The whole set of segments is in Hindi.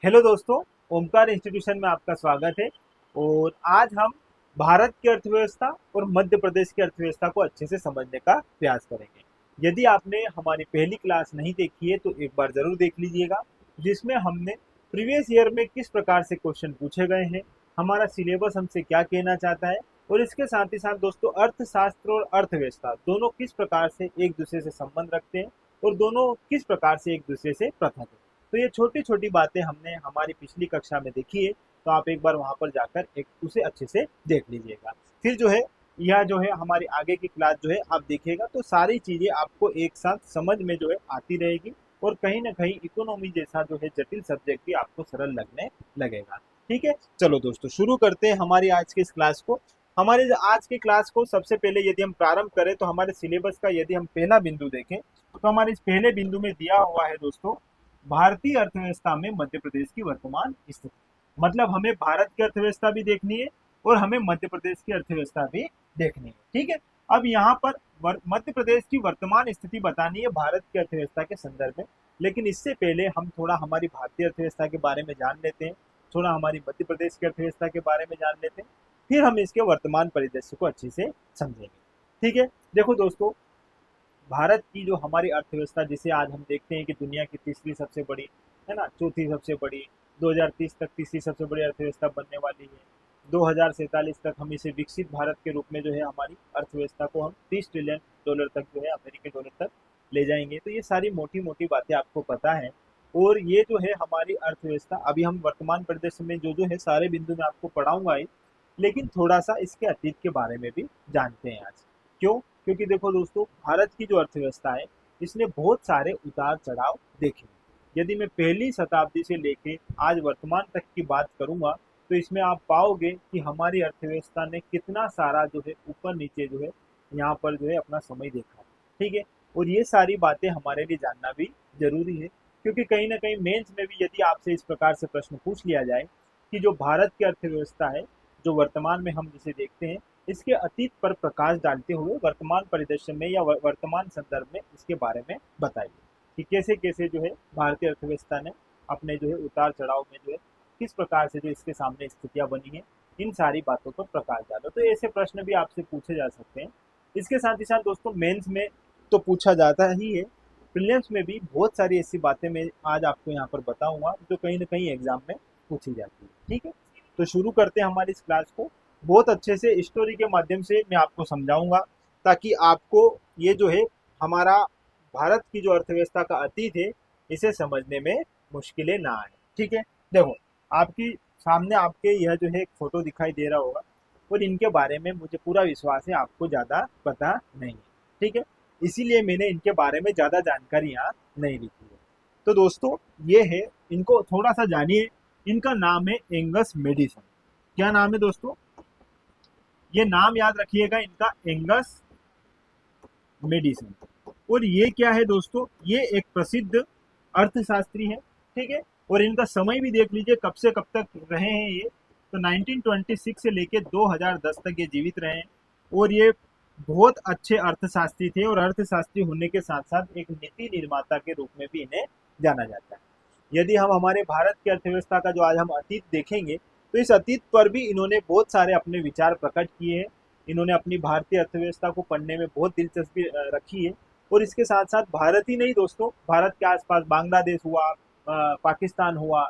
हेलो दोस्तों, ओमकार इंस्टीट्यूशन में आपका स्वागत है। और आज हम भारत की अर्थव्यवस्था और मध्य प्रदेश की अर्थव्यवस्था को अच्छे से समझने का प्रयास करेंगे। यदि आपने हमारी पहली क्लास नहीं देखी है तो एक बार जरूर देख लीजिएगा, जिसमें हमने प्रीवियस ईयर में किस प्रकार से क्वेश्चन पूछे गए हैं, हमारा सिलेबस हमसे क्या कहना चाहता है, और इसके साथ ही साथ दोस्तों अर्थशास्त्र और अर्थव्यवस्था दोनों किस प्रकार से एक दूसरे से संबंध रखते हैं और दोनों किस प्रकार से एक दूसरे से पृथक है। तो ये छोटी छोटी बातें हमने हमारी पिछली कक्षा में देखी है, तो आप एक बार वहां पर जाकर एक उसे अच्छे से देख लीजिएगा। फिर जो है यह जो है हमारी आगे की क्लास जो है आप देखिएगा तो सारी चीजें आपको एक साथ समझ में जो है आती रहेगी, और कहीं ना कहीं इकोनॉमी जैसा जो है जटिल सब्जेक्ट भी आपको सरल लगने लगेगा। ठीक है, चलो दोस्तों शुरू करते हैं हमारी आज की इस क्लास को। हमारे आज की क्लास को सबसे पहले यदि हम प्रारंभ करें तो हमारे सिलेबस का यदि हम पहला बिंदु देखें तो हमारे इस पहले बिंदु में दिया हुआ है दोस्तों भारतीय अर्थव्यवस्था में मध्य प्रदेश की वर्तमान स्थिति। मतलब हमें भारत की अर्थव्यवस्था भी देखनी है और हमें मध्य प्रदेश की अर्थव्यवस्था भी देखनी है। ठीक है, अब यहाँ पर मध्य प्रदेश की वर्तमान स्थिति बतानी है भारत की अर्थव्यवस्था के संदर्भ में। लेकिन इससे पहले हम थोड़ा हमारी भारतीय अर्थव्यवस्था के बारे में जान लेते हैं, थोड़ा हमारी मध्य प्रदेश की अर्थव्यवस्था के बारे में जान लेते हैं, फिर हम इसके वर्तमान परिदृश्य को अच्छे से समझेंगे। ठीक है, देखो दोस्तों, भारत की जो हमारी अर्थव्यवस्था जिसे आज हम देखते हैं कि दुनिया की तीसरी सबसे बड़ी है ना, चौथी सबसे बड़ी, 2030 तक तीसरी सबसे बड़ी अर्थव्यवस्था बनने वाली है। 2047 तक हम इसे विकसित भारत के रूप में जो है हमारी अर्थव्यवस्था को हम 30 ट्रिलियन डॉलर तक जो है अमेरिकी डॉलर तक ले जाएंगे। तो ये सारी मोटी मोटी बातें आपको पता है। और ये जो है हमारी अर्थव्यवस्था अभी हम वर्तमान परिदृश्य में जो जो है सारे बिंदु में आपको पढ़ाऊंगा ही, लेकिन थोड़ा सा इसके अतीत के बारे में भी जानते हैं आज। क्यों? क्योंकि देखो दोस्तों, भारत की जो अर्थव्यवस्था है इसने बहुत सारे उतार चढ़ाव देखे। यदि मैं पहली शताब्दी से लेके आज वर्तमान तक की बात करूंगा तो इसमें आप पाओगे कि हमारी अर्थव्यवस्था ने कितना सारा जो है ऊपर नीचे जो है यहाँ पर जो है अपना समय देखा। ठीक है, और ये सारी बातें हमारे लिए जानना भी जरूरी है, क्योंकि कहीं ना कहीं मेंस में भी यदि आपसे इस प्रकार से प्रश्न पूछ लिया जाए कि जो भारत की अर्थव्यवस्था है, जो वर्तमान में हम जिसे देखते हैं, इसके अतीत पर प्रकाश डालते हुए वर्तमान परिदृश्य में या वर्तमान संदर्भ में इसके बारे में बताइए कि कैसे कैसे जो है भारतीय अर्थव्यवस्था ने अपने जो है उतार चढ़ाव में जो है किस प्रकार से जो इसके सामने स्थितियां बनी है, इन सारी बातों पर प्रकाश डालो। तो ऐसे प्रश्न भी आपसे पूछे जा सकते हैं। इसके साथ ही साथ दोस्तों मेंस में तो पूछा जाता ही है, प्रीलिम्स में भी बहुत सारी ऐसी बातें मैं आज आपको यहाँ पर बताऊंगा जो कहीं ना कहीं एग्जाम में पूछी जाती है। ठीक है, तो शुरू करते हैं हमारी इस क्लास को। बहुत अच्छे से स्टोरी के माध्यम से मैं आपको समझाऊंगा, ताकि आपको ये जो है हमारा भारत की जो अर्थव्यवस्था का अतीत है इसे समझने में मुश्किलें ना आए। ठीक है, देखो आपकी सामने आपके यह जो है एक फोटो दिखाई दे रहा होगा, और इनके बारे में मुझे पूरा विश्वास है आपको ज़्यादा पता नहीं है। ठीक है, इसीलिए मैंने इनके बारे में ज़्यादा जानकारी यहाँ नहीं लिखी है। तो दोस्तों ये है, इनको थोड़ा सा जानिए। इनका नाम है एंगस मेडिसन। क्या नाम है दोस्तों? ये नाम याद रखिएगा इनका, एंगस मेडिसन। और ये क्या है दोस्तों, ये एक प्रसिद्ध अर्थशास्त्री है। ठीक है, और इनका समय भी देख लीजिए कब से कब तक रहे हैं ये। तो 1926 से लेके 2010 तक ये जीवित रहे हैं। और ये बहुत अच्छे अर्थशास्त्री थे, और अर्थशास्त्री होने के साथ साथ एक नीति निर्माता के रूप में भी इन्हें जाना जाता है। यदि हम हमारे भारत की अर्थव्यवस्था का जो आज हम अतीत देखेंगे तो इस अतीत पर भी इन्होंने बहुत सारे अपने विचार प्रकट किए हैं। इन्होंने अपनी भारतीय अर्थव्यवस्था को पढ़ने में बहुत दिलचस्पी रखी है। और इसके साथ साथ भारत ही नहीं दोस्तों, भारत के आसपास बांग्लादेश हुआ, पाकिस्तान हुआ,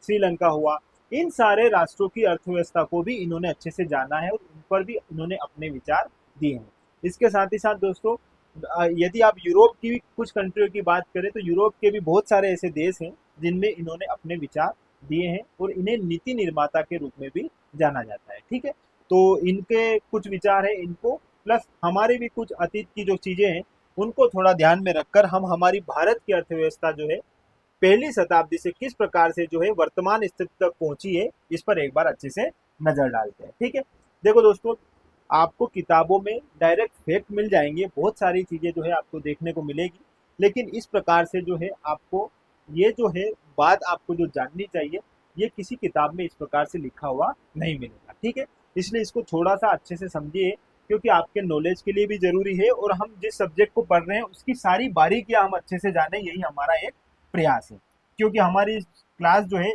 श्रीलंका हुआ, इन सारे राष्ट्रों की अर्थव्यवस्था को भी इन्होंने अच्छे से जाना है और उन पर भी इन्होंने अपने विचार दिए हैं। इसके साथ ही साथ दोस्तों, यदि आप यूरोप की कुछ कंट्रियों की बात करें तो यूरोप के भी बहुत सारे ऐसे देश हैं जिनमें इन्होंने अपने विचार दिए हैं, और इन्हें नीति निर्माता के रूप में भी जाना जाता है। ठीक है, तो इनके कुछ विचार है, इनको प्लस हमारे भी कुछ अतीत की जो चीजें हैं उनको थोड़ा ध्यान में रखकर हम हमारी भारत की अर्थव्यवस्था जो है पहली शताब्दी से किस प्रकार से जो है वर्तमान स्थिति तक पहुंची है, इस पर एक बार अच्छे से नजर डालते हैं। ठीक है, देखो दोस्तों, आपको किताबों में डायरेक्ट फैक्ट मिल जाएंगे, बहुत सारी चीजें जो है आपको देखने को मिलेगी, लेकिन इस प्रकार से जो है आपको ये जो है बात आपको जो जाननी चाहिए, ये किसी किताब में इस प्रकार से लिखा हुआ नहीं मिलेगा। ठीक है, इसलिए इसको थोड़ा सा अच्छे से समझिए, क्योंकि आपके नॉलेज के लिए भी जरूरी है, और हम जिस सब्जेक्ट को पढ़ रहे हैं उसकी सारी बारीकियां हम अच्छे से जाने, यही हमारा एक प्रयास है। क्योंकि हमारी क्लास जो है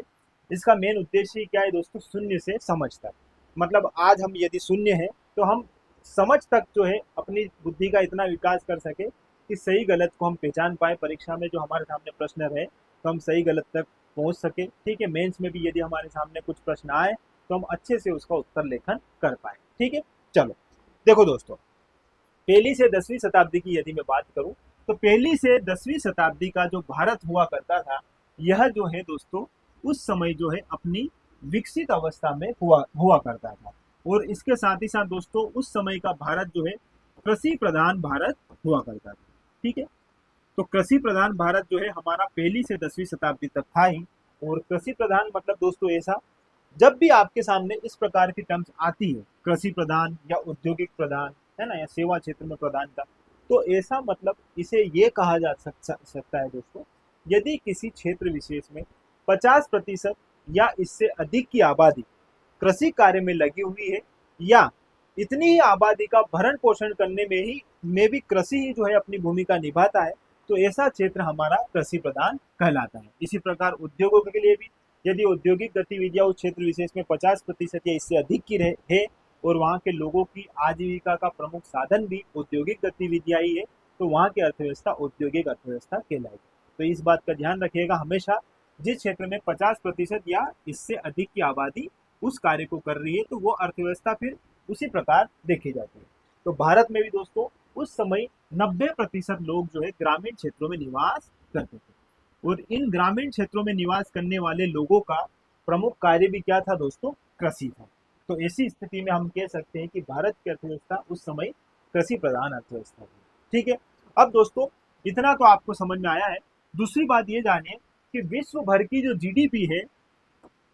इसका मेन उद्देश्य क्या है दोस्तों, शून्य से समझ तक। मतलब आज हम यदि शून्य है तो हम समझ तक जो है अपनी बुद्धि का इतना विकास कर सके कि सही गलत को हम पहचान पाए, परीक्षा में जो हमारे सामने प्रश्न रहे तो हम सही गलत तक पहुंच सके। ठीक है, मेंस में भी यदि हमारे सामने कुछ प्रश्न आए तो हम अच्छे से उसका उत्तर लेखन कर पाए। ठीक है, चलो देखो दोस्तों, पहली से 10वीं शताब्दी की यदि मैं बात करूं तो पहली से 10वीं शताब्दी का जो भारत हुआ करता था, यह जो है दोस्तों उस समय जो है अपनी विकसित अवस्था में हुआ हुआ करता था। और इसके साथ ही साथ दोस्तों उस समय का भारत जो है कृषि प्रधान भारत हुआ करता था। ठीक है, तो कृषि प्रधान भारत जो है हमारा पहली से 10वीं शताब्दी तक था ही। और कृषि प्रधान मतलब दोस्तों ऐसा, जब भी आपके सामने इस प्रकार की टर्म्स आती है, कृषि प्रधान या औद्योगिक प्रधान, है ना, या सेवा क्षेत्र में प्रधान का, तो ऐसा मतलब इसे ये कहा जा सकता है दोस्तों, यदि किसी क्षेत्र विशेष में 50% या इससे अधिक की आबादी कृषि कार्य में लगी हुई है, या इतनी ही आबादी का भरण पोषण करने में भी कृषि ही जो है अपनी भूमिका निभाता है, तो ऐसा क्षेत्र हमारा कृषि प्रधान कहलाता है। इसी प्रकार उद्योगों के लिए भी, यदि औद्योगिक गतिविधियां उस क्षेत्र विशेष में 50% या इससे अधिक की है और वहाँ के लोगों की आजीविका का प्रमुख साधन भी औद्योगिक गतिविधियां ही है, तो वहाँ की अर्थव्यवस्था औद्योगिक अर्थव्यवस्था कहलाएगी। तो इस बात का ध्यान रखिएगा हमेशा, जिस क्षेत्र में 50% या इससे अधिक की आबादी उस कार्य को कर रही है तो वो अर्थव्यवस्था फिर उसी प्रकार देखी जाती है। तो भारत में भी दोस्तों उस समय 90% लोग जो है ग्रामीण क्षेत्रों में निवास करते थे। और इन ग्रामीण क्षेत्रों में निवास करने वाले लोगों का प्रमुख कार्य भी क्या था दोस्तों, कृषि था। तो ऐसी स्थिति में हम कह सकते हैं कि भारत की अर्थव्यवस्था उस समय कृषि प्रधान अर्थव्यवस्था थी। ठीक है, अब दोस्तों इतना तो आपको समझ में आया है। दूसरी बात ये जानिए कि विश्व भर की जो जीडीपी है,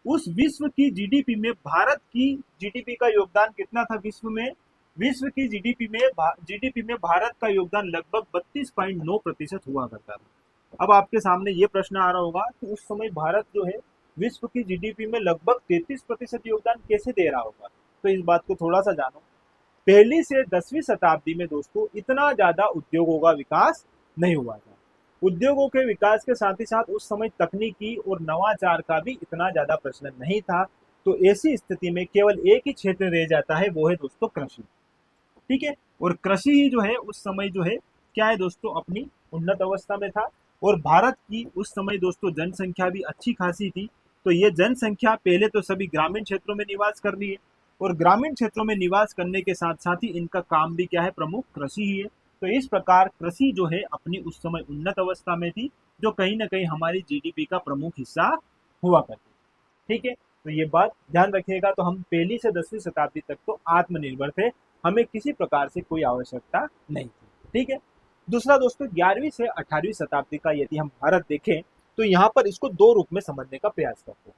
उस विश्व की जीडीपी में भारत की जीडीपी का योगदान कितना था विश्व में? विश्व की जीडीपी में भारत का योगदान लगभग 32.9% हुआ करता था। अब आपके सामने ये प्रश्न आ रहा होगा कि उस समय भारत जो है विश्व की जीडीपी में लगभग 33% योगदान कैसे दे रहा होगा? तो इस बात को थोड़ा सा जानो। पहली से 10वीं शताब्दी में दोस्तों इतना ज्यादा उद्योगों का विकास नहीं हुआ था। उद्योगों के विकास के साथ ही साथ उस समय तकनीकी और नवाचार का भी इतना ज्यादा प्रचलन नहीं था। तो ऐसी स्थिति में केवल एक ही क्षेत्र रह जाता है, वो है दोस्तों कृषि। ठीक है, और कृषि ही जो है उस समय जो है क्या है दोस्तों, अपनी उन्नत अवस्था में था। और भारत की उस समय दोस्तों जनसंख्या भी अच्छी खासी थी। तो ये जनसंख्या पहले तो सभी ग्रामीण क्षेत्रों में निवास कर रही है, और ग्रामीण क्षेत्रों में निवास करने के साथ साथ ही इनका काम भी क्या है, प्रमुख कृषि ही है। तो इस प्रकार कृषि जो है अपनी उस समय उन्नत अवस्था में थी, जो कहीं ना कहीं हमारी जीडीपी का प्रमुख हिस्सा हुआ करती। ठीक है, तो ये बात ध्यान रखिएगा। तो हम पहली से 10वीं शताब्दी तक तो आत्मनिर्भर थे, हमें किसी प्रकार से कोई आवश्यकता नहीं थी। ठीक है, दूसरा दोस्तों 11वीं से 18वीं शताब्दी का यदि हम भारत देखें तो यहाँ पर इसको दो रूप में समझने का प्रयास करते हैं।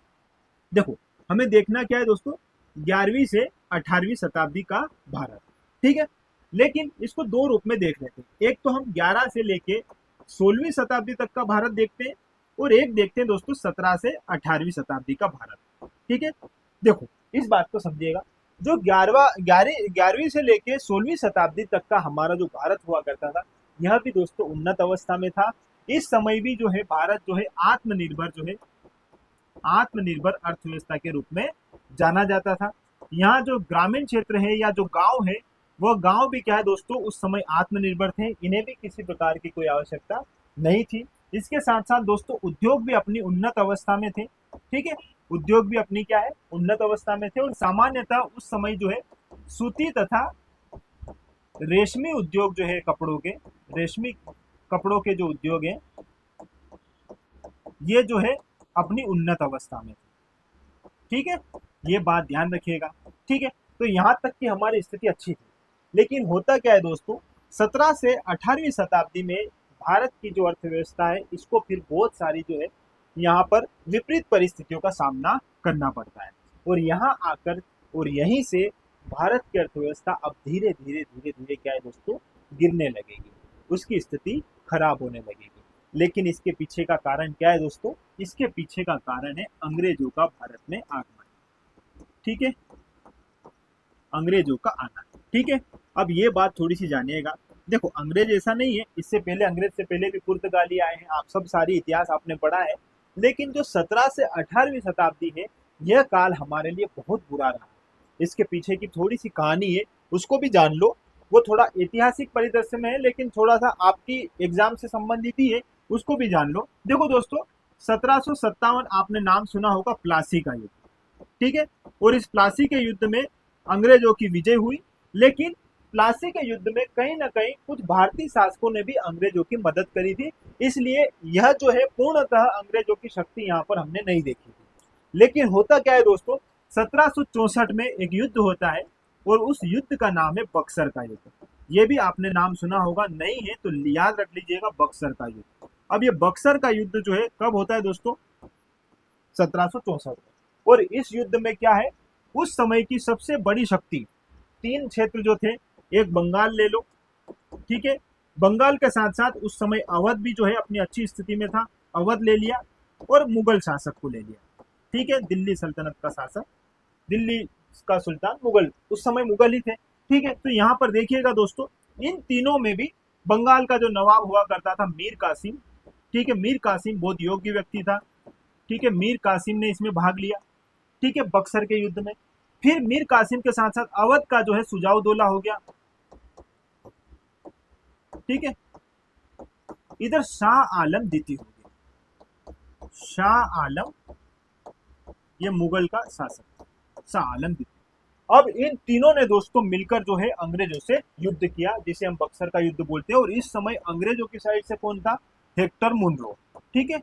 देखो, हमें देखना क्या है दोस्तों, 11वीं से 18वीं शताब्दी का भारत। ठीक है, लेकिन इसको दो रूप में देख लेते हैं। एक तो हम 11 से लेके 16वीं शताब्दी तक का भारत देखते हैं, और एक देखते हैं दोस्तों 17 से 18वीं शताब्दी का भारत। ठीक है, देखो इस बात को समझिएगा, जो 11वीं से लेके 16वीं शताब्दी तक का हमारा जो भारत हुआ करता था, यह भी दोस्तों उन्नत अवस्था में था। इस समय भी जो है भारत जो है आत्मनिर्भर अर्थव्यवस्था के रूप में जाना जाता था। यहाँ जो ग्रामीण क्षेत्र है या जो गांव है, वह गांव भी क्या है दोस्तों उस समय आत्मनिर्भर थे, इन्हें भी किसी प्रकार की कोई आवश्यकता नहीं थी। इसके साथ साथ दोस्तों उद्योग भी अपनी उन्नत अवस्था में थे। ठीक है, उद्योग भी अपनी क्या है, उन्नत अवस्था में थे। और सामान्यतः उस समय जो है सूती तथा रेशमी उद्योग जो है, रेशमी कपड़ों के जो उद्योग है, ये जो है अपनी उन्नत अवस्था में थे। ठीक है, ये बात ध्यान रखिएगा। ठीक है, तो यहाँ तक की हमारी स्थिति अच्छी थी। लेकिन होता क्या है दोस्तों, 17 से 18वीं शताब्दी में भारत की जो अर्थव्यवस्था है, इसको फिर बहुत सारी जो है यहाँ पर विपरीत परिस्थितियों का सामना करना पड़ता है। और यहाँ आकर और यहीं से भारत की अर्थव्यवस्था अब धीरे धीरे धीरे धीरे क्या है दोस्तों, गिरने लगेगी, उसकी स्थिति खराब होने लगेगी। लेकिन इसके पीछे का कारण क्या है दोस्तों, इसके पीछे का कारण है अंग्रेजों का भारत में आगमन। ठीक है, अंग्रेजों का आना। ठीक है, अब ये बात थोड़ी सी जानिएगा। देखो, अंग्रेज ऐसा नहीं है, इससे पहले अंग्रेज से पहले भी पुर्तगाली आए हैं, आप सब सारी इतिहास आपने पढ़ा है। लेकिन जो 17 से 18वीं शताब्दी है, यह काल हमारे लिए बहुत बुरा रहा। इसके पीछे की थोड़ी सी कहानी है, उसको भी जान लो। वो थोड़ा ऐतिहासिक परिदृश्य में है, लेकिन थोड़ा सा आपकी एग्जाम से संबंधित ही है, उसको भी जान लो। देखो दोस्तों, 1757 आपने नाम सुना होगा, प्लासी का युद्ध, ठीक है। और इस प्लासी के युद्ध में अंग्रेजों की विजय हुई, लेकिन प्लासी के युद्ध में कहीं ना कहीं कुछ भारतीय शासकों ने भी अंग्रेजों की मदद करी थी, इसलिए यह जो है पूर्णतः अंग्रेजों की शक्ति यहाँ पर हमने नहीं देखी थी। लेकिन होता क्या है दोस्तों, 1764 में एक युद्ध होता है, और उस युद्ध का नाम है बक्सर का युद्ध। ये भी आपने नाम सुना होगा, नहीं है तो याद रख लीजिएगा, बक्सर का युद्ध। अब ये बक्सर का युद्ध जो है कब होता है दोस्तों, 1764 में। और इस युद्ध में क्या है, उस समय की सबसे बड़ी शक्ति, तीन क्षेत्र जो थे, एक बंगाल ले लो, ठीक है, बंगाल के साथ साथ उस समय अवध भी जो है अपनी अच्छी स्थिति में था, अवध ले लिया, और मुगल शासक को ले लिया, ठीक है, दिल्ली सल्तनत का शासक, दिल्ली का सुल्तान मुगल, उस समय मुगल ही थे, ठीक है। तो यहाँ पर देखिएगा दोस्तों, इन तीनों में भी बंगाल का जो नवाब हुआ करता था मीर कासिम, ठीक है, मीर कासिम बहुत योग्य व्यक्ति था, ठीक है, मीर कासिम ने इसमें भाग लिया, ठीक है, बक्सर के युद्ध में। फिर मीर कासिम के साथ साथ अवध का जो है सुजाउद्दौला हो गया, ठीक है। इधर शाह आलम द्वितीय हो गया, शाह आलम, ये मुगल का शासक, शाह आलम द्वितीय। अब इन तीनों ने दोस्तों मिलकर जो है अंग्रेजों से युद्ध किया, जिसे हम बक्सर का युद्ध बोलते हैं। और इस समय अंग्रेजों की साइड से कौन था, हेक्टर मुनरो, ठीक है,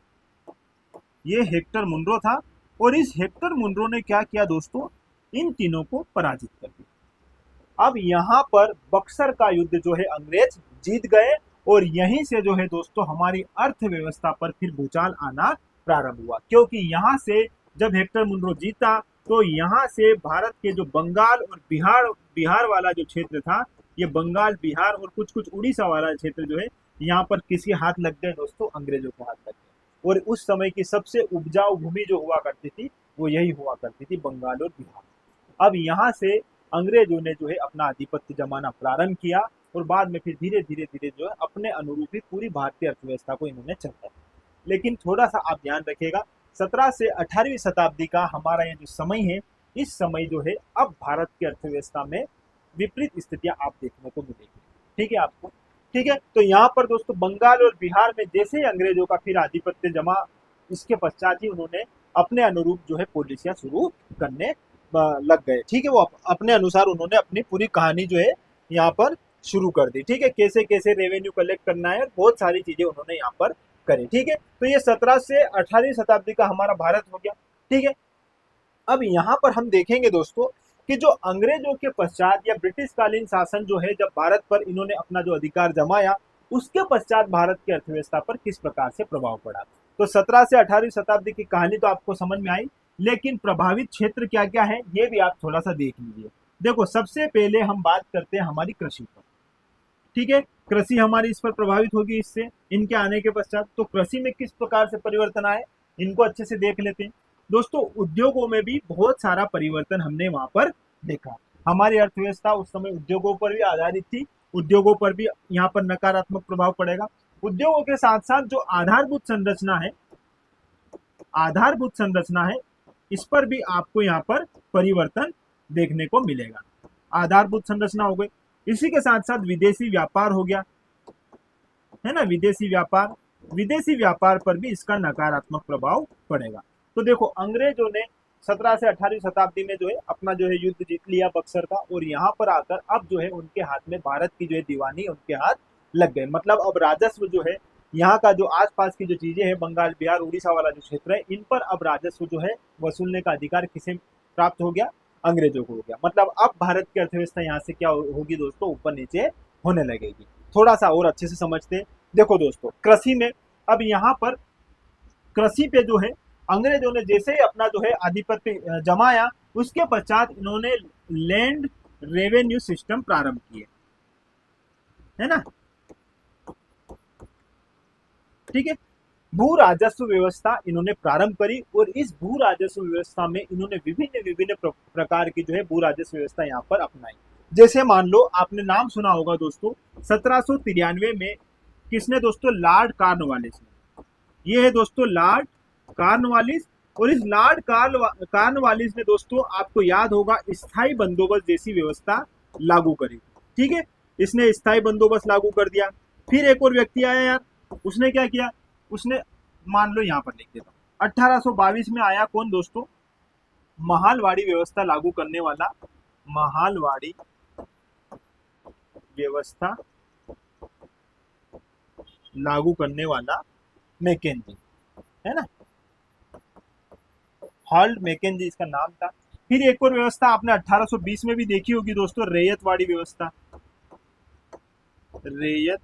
ये हेक्टर मुनरो था। और इस हेक्टर मुनरो ने क्या किया दोस्तों, इन तीनों को पराजित कर दिया। अब यहाँ पर बक्सर का युद्ध जो है अंग्रेज जीत गए, और यहीं से जो है दोस्तों हमारी अर्थव्यवस्था पर फिर भूचाल आना प्रारंभ हुआ, क्योंकि यहाँ से जब हेक्टर मुनरो जीता, तो यहाँ से भारत के जो बंगाल और बिहार बिहार वाला जो क्षेत्र था, ये बंगाल, बिहार और कुछ कुछ उड़ीसा वाला क्षेत्र जो है, यहाँ पर किसके हाथ लग गए दोस्तों, अंग्रेजों के हाथ लग गए। और उस समय की सबसे उपजाऊ भूमि जो हुआ करती थी, वो यही हुआ करती थी, बंगाल और बिहार। अब यहाँ से अंग्रेजों ने जो है अपना आधिपत्य जमाना प्रारंभ किया, और बाद में फिर धीरे धीरे धीरे जो है अपने अनुरूप ही पूरी भारतीय अर्थव्यवस्था को इन्होंने चलाया। लेकिन थोड़ा सा आप ध्यान रखिएगा, 17 से 18वीं शताब्दी का हमारा ये जो समय है, इस समय जो है अब भारत की अर्थव्यवस्था में विपरीत स्थितियां आप देखने को मिलेगी, ठीक है आपको, ठीक है। तो यहाँ पर दोस्तों बंगाल और बिहार में जैसे ही अंग्रेजों का फिर आधिपत्य जमा, इसके पश्चात ही उन्होंने अपने अनुरूप जो है पॉलिसियां शुरू करने लग गए, ठीक है। वो अपने अनुसार उन्होंने अपनी पूरी कहानी जो है यहाँ पर शुरू कर दी, ठीक है, कैसे कैसे रेवेन्यू कलेक्ट करना है, बहुत सारी चीजें उन्होंने यहाँ पर करी, ठीक है। तो ये 17 से 18वीं शताब्दी का हमारा भारत हो गया, ठीक है। अब यहाँ पर हम देखेंगे दोस्तों कि जो अंग्रेजों के पश्चात या ब्रिटिश कालीन शासन जो है, जब भारत पर इन्होंने अपना जो अधिकार जमाया, उसके पश्चात भारत की अर्थव्यवस्था पर किस प्रकार से प्रभाव पड़ा। तो 17 से 18वीं शताब्दी की कहानी तो आपको समझ में आई, लेकिन प्रभावित क्षेत्र क्या क्या है ये भी आप थोड़ा सा देख लीजिए। देखो, सबसे पहले हम बात करते हैं हमारी कृषि पर, ठीक है, कृषि हमारी इस पर प्रभावित होगी इससे, इनके आने के पश्चात। तो कृषि में किस प्रकार से परिवर्तन आए, इनको अच्छे से देख लेते हैं दोस्तों। उद्योगों में भी बहुत सारा परिवर्तन हमने वहां पर देखा। हमारी अर्थव्यवस्था उस समय उद्योगों पर भी आधारित थी, उद्योगों पर भी यहाँ पर नकारात्मक प्रभाव पड़ेगा। उद्योगों के साथ साथ जो आधारभूत संरचना है, आधारभूत संरचना है, इस पर भी आपको यहाँ पर परिवर्तन देखने को मिलेगा। आधारभूत संरचना हो गई, इसी के साथ साथ विदेशी व्यापार हो गया, है ना, विदेशी व्यापार, विदेशी व्यापार पर भी इसका नकारात्मक प्रभाव पड़ेगा। तो देखो, अंग्रेजों ने 17 से 18वीं शताब्दी में जो है अपना जो है युद्ध जीत लिया बक्सर का, और यहाँ पर आकर अब जो है उनके हाथ में भारत की जो है दीवानी उनके हाथ लग गए। मतलब अब राजस्व जो है, यहाँ का जो आसपास की जो चीजें हैं, बंगाल, बिहार, उड़ीसा वाला जो क्षेत्र है, इन पर अब राजस्व जो है वसूलने का अधिकार किसे प्राप्त हो गया, अंग्रेजों को हो गया। मतलब अब भारत की अर्थव्यवस्था यहाँ से क्या होगी दोस्तों, ऊपर नीचे होने लगेगी। थोड़ा सा और अच्छे से समझते हैं। देखो दोस्तों, कृषि में अब यहाँ पर कृषि पे जो है अंग्रेजों ने जैसे ही अपना जो है आधिपत्य जमाया, उसके पश्चात इन्होंने लैंड रेवेन्यू सिस्टम प्रारंभ किए, है ना, ठीक है। भू राजस्व व्यवस्था इन्होंने प्रारंभ करी, और इस भू राजस्व व्यवस्था में इन्होंने विभिन्न विभिन्न प्रकार की जो है भू राजस्व व्यवस्था यहाँ पर अपनाई। जैसे मान लो, आपने नाम सुना होगा दोस्तों, 1793 में किसने दोस्तों, लॉर्ड कॉर्नवालिस ने। ये है दोस्तों लॉर्ड कार्नवालिस। और इस लॉर्ड कार्नवालिस ने दोस्तों आपको याद होगा स्थायी बंदोबस्त जैसी व्यवस्था लागू करी। ठीक है, इसने स्थायी बंदोबस्त लागू कर दिया। फिर एक और व्यक्ति आया यार, उसने क्या किया, उसने, मान लो यहाँ पर लिख देता हूँ, 1822 में आया कौन दोस्तों, महालवाड़ी व्यवस्था लागू करने वाला, महालवाड़ी व्यवस्था लागू करने वाला मैकेंजी, है ना, हॉल्ट मैकेंजी इसका नाम था। फिर एक और व्यवस्था आपने 1820 में भी देखी होगी दोस्तों, रैयतवाड़ी व्यवस्था, रैयतवाड़ी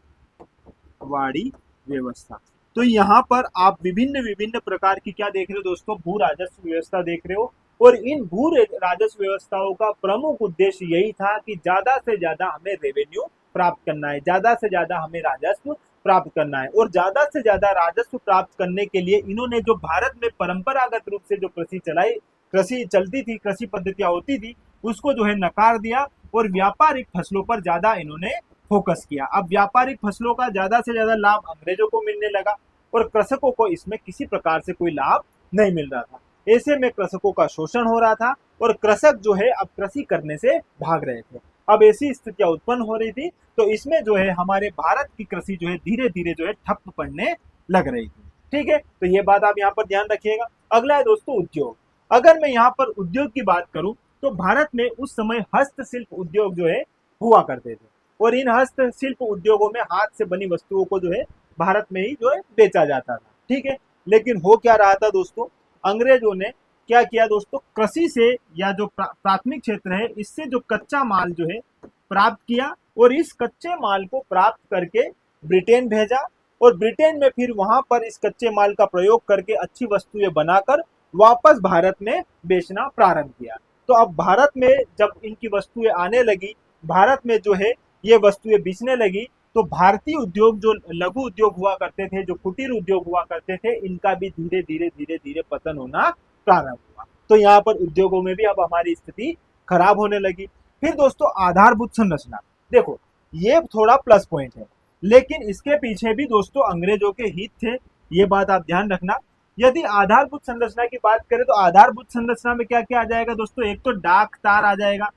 व्यवस्था। तो यहाँ पर आप विभिन्न विभिन्न प्रकार की क्या देख रहे हो दोस्तों, भू राजस्व व्यवस्था देख रहे हो। और इन भू राजस्व व्यवस्थाओं का प्रमुख उद्देश्य यही था कि ज्यादा से ज्यादा हमें रेवेन्यू प्राप्त करना है, ज्यादा से ज्यादा हमें राजस्व प्राप्त करना है। और ज्यादा से ज्यादा राजस्व प्राप्त करने के लिए इन्होंने जो भारत में परंपरागत रूप से जो कृषि चलाई, कृषि चलती थी, कृषि पद्धतियां होती थी, उसको जो है नकार दिया और व्यापारिक फसलों पर ज्यादा इन्होंने फोकस किया। अब व्यापारिक फसलों का ज्यादा से ज्यादा लाभ अंग्रेजों को मिलने लगा और कृषकों को इसमें किसी प्रकार से कोई लाभ नहीं मिल रहा था। ऐसे में कृषकों का शोषण हो रहा था और कृषक जो है अब कृषि करने से भाग रहे थे। अब ऐसी स्थितियां उत्पन्न हो रही थी, तो इसमें जो है हमारे भारत की कृषि जो है धीरे धीरे जो है ठप पड़ने लग रही थी। ठीक है, तो ये बात आप यहाँ पर ध्यान रखिएगा। अगला है दोस्तों उद्योग। अगर मैं यहाँ पर उद्योग की बात करूं तो भारत में उस समय हस्तशिल्प उद्योग जो है हुआ करते थे और इन हस्तशिल्प उद्योगों में हाथ से बनी वस्तुओं को जो है भारत में ही जो है बेचा जाता था। ठीक है, लेकिन हो क्या रहा था दोस्तों, अंग्रेजों ने क्या किया दोस्तों, कृषि से या जो प्राथमिक क्षेत्र है इससे जो कच्चा माल जो है प्राप्त किया और इस कच्चे माल को प्राप्त करके ब्रिटेन भेजा और ब्रिटेन में फिर वहां पर इस कच्चे माल का प्रयोग करके अच्छी वस्तुएं बनाकर वापस भारत में बेचना प्रारंभ किया। तो अब भारत में जब इनकी वस्तुएं आने लगी, भारत में जो है ये वस्तुएं बिकने लगी, तो भारतीय उद्योग जो लघु उद्योग हुआ करते थे, जो कुटीर उद्योग हुआ करते थे, इनका भी धीरे धीरे धीरे धीरे पतन होना प्रारंभ हुआ। तो यहाँ पर उद्योगों में भी अब हमारी स्थिति खराब होने लगी। फिर दोस्तों आधारभूत संरचना, देखो ये थोड़ा प्लस पॉइंट है, लेकिन इसके पीछे भी दोस्तों अंग्रेजों के हित थे, ये बात आप ध्यान रखना। यदि आधारभूत संरचना की बात करें तो आधारभूत संरचना में क्या क्या आ जाएगा दोस्तों, एक तो डाक तार आ जाएगा,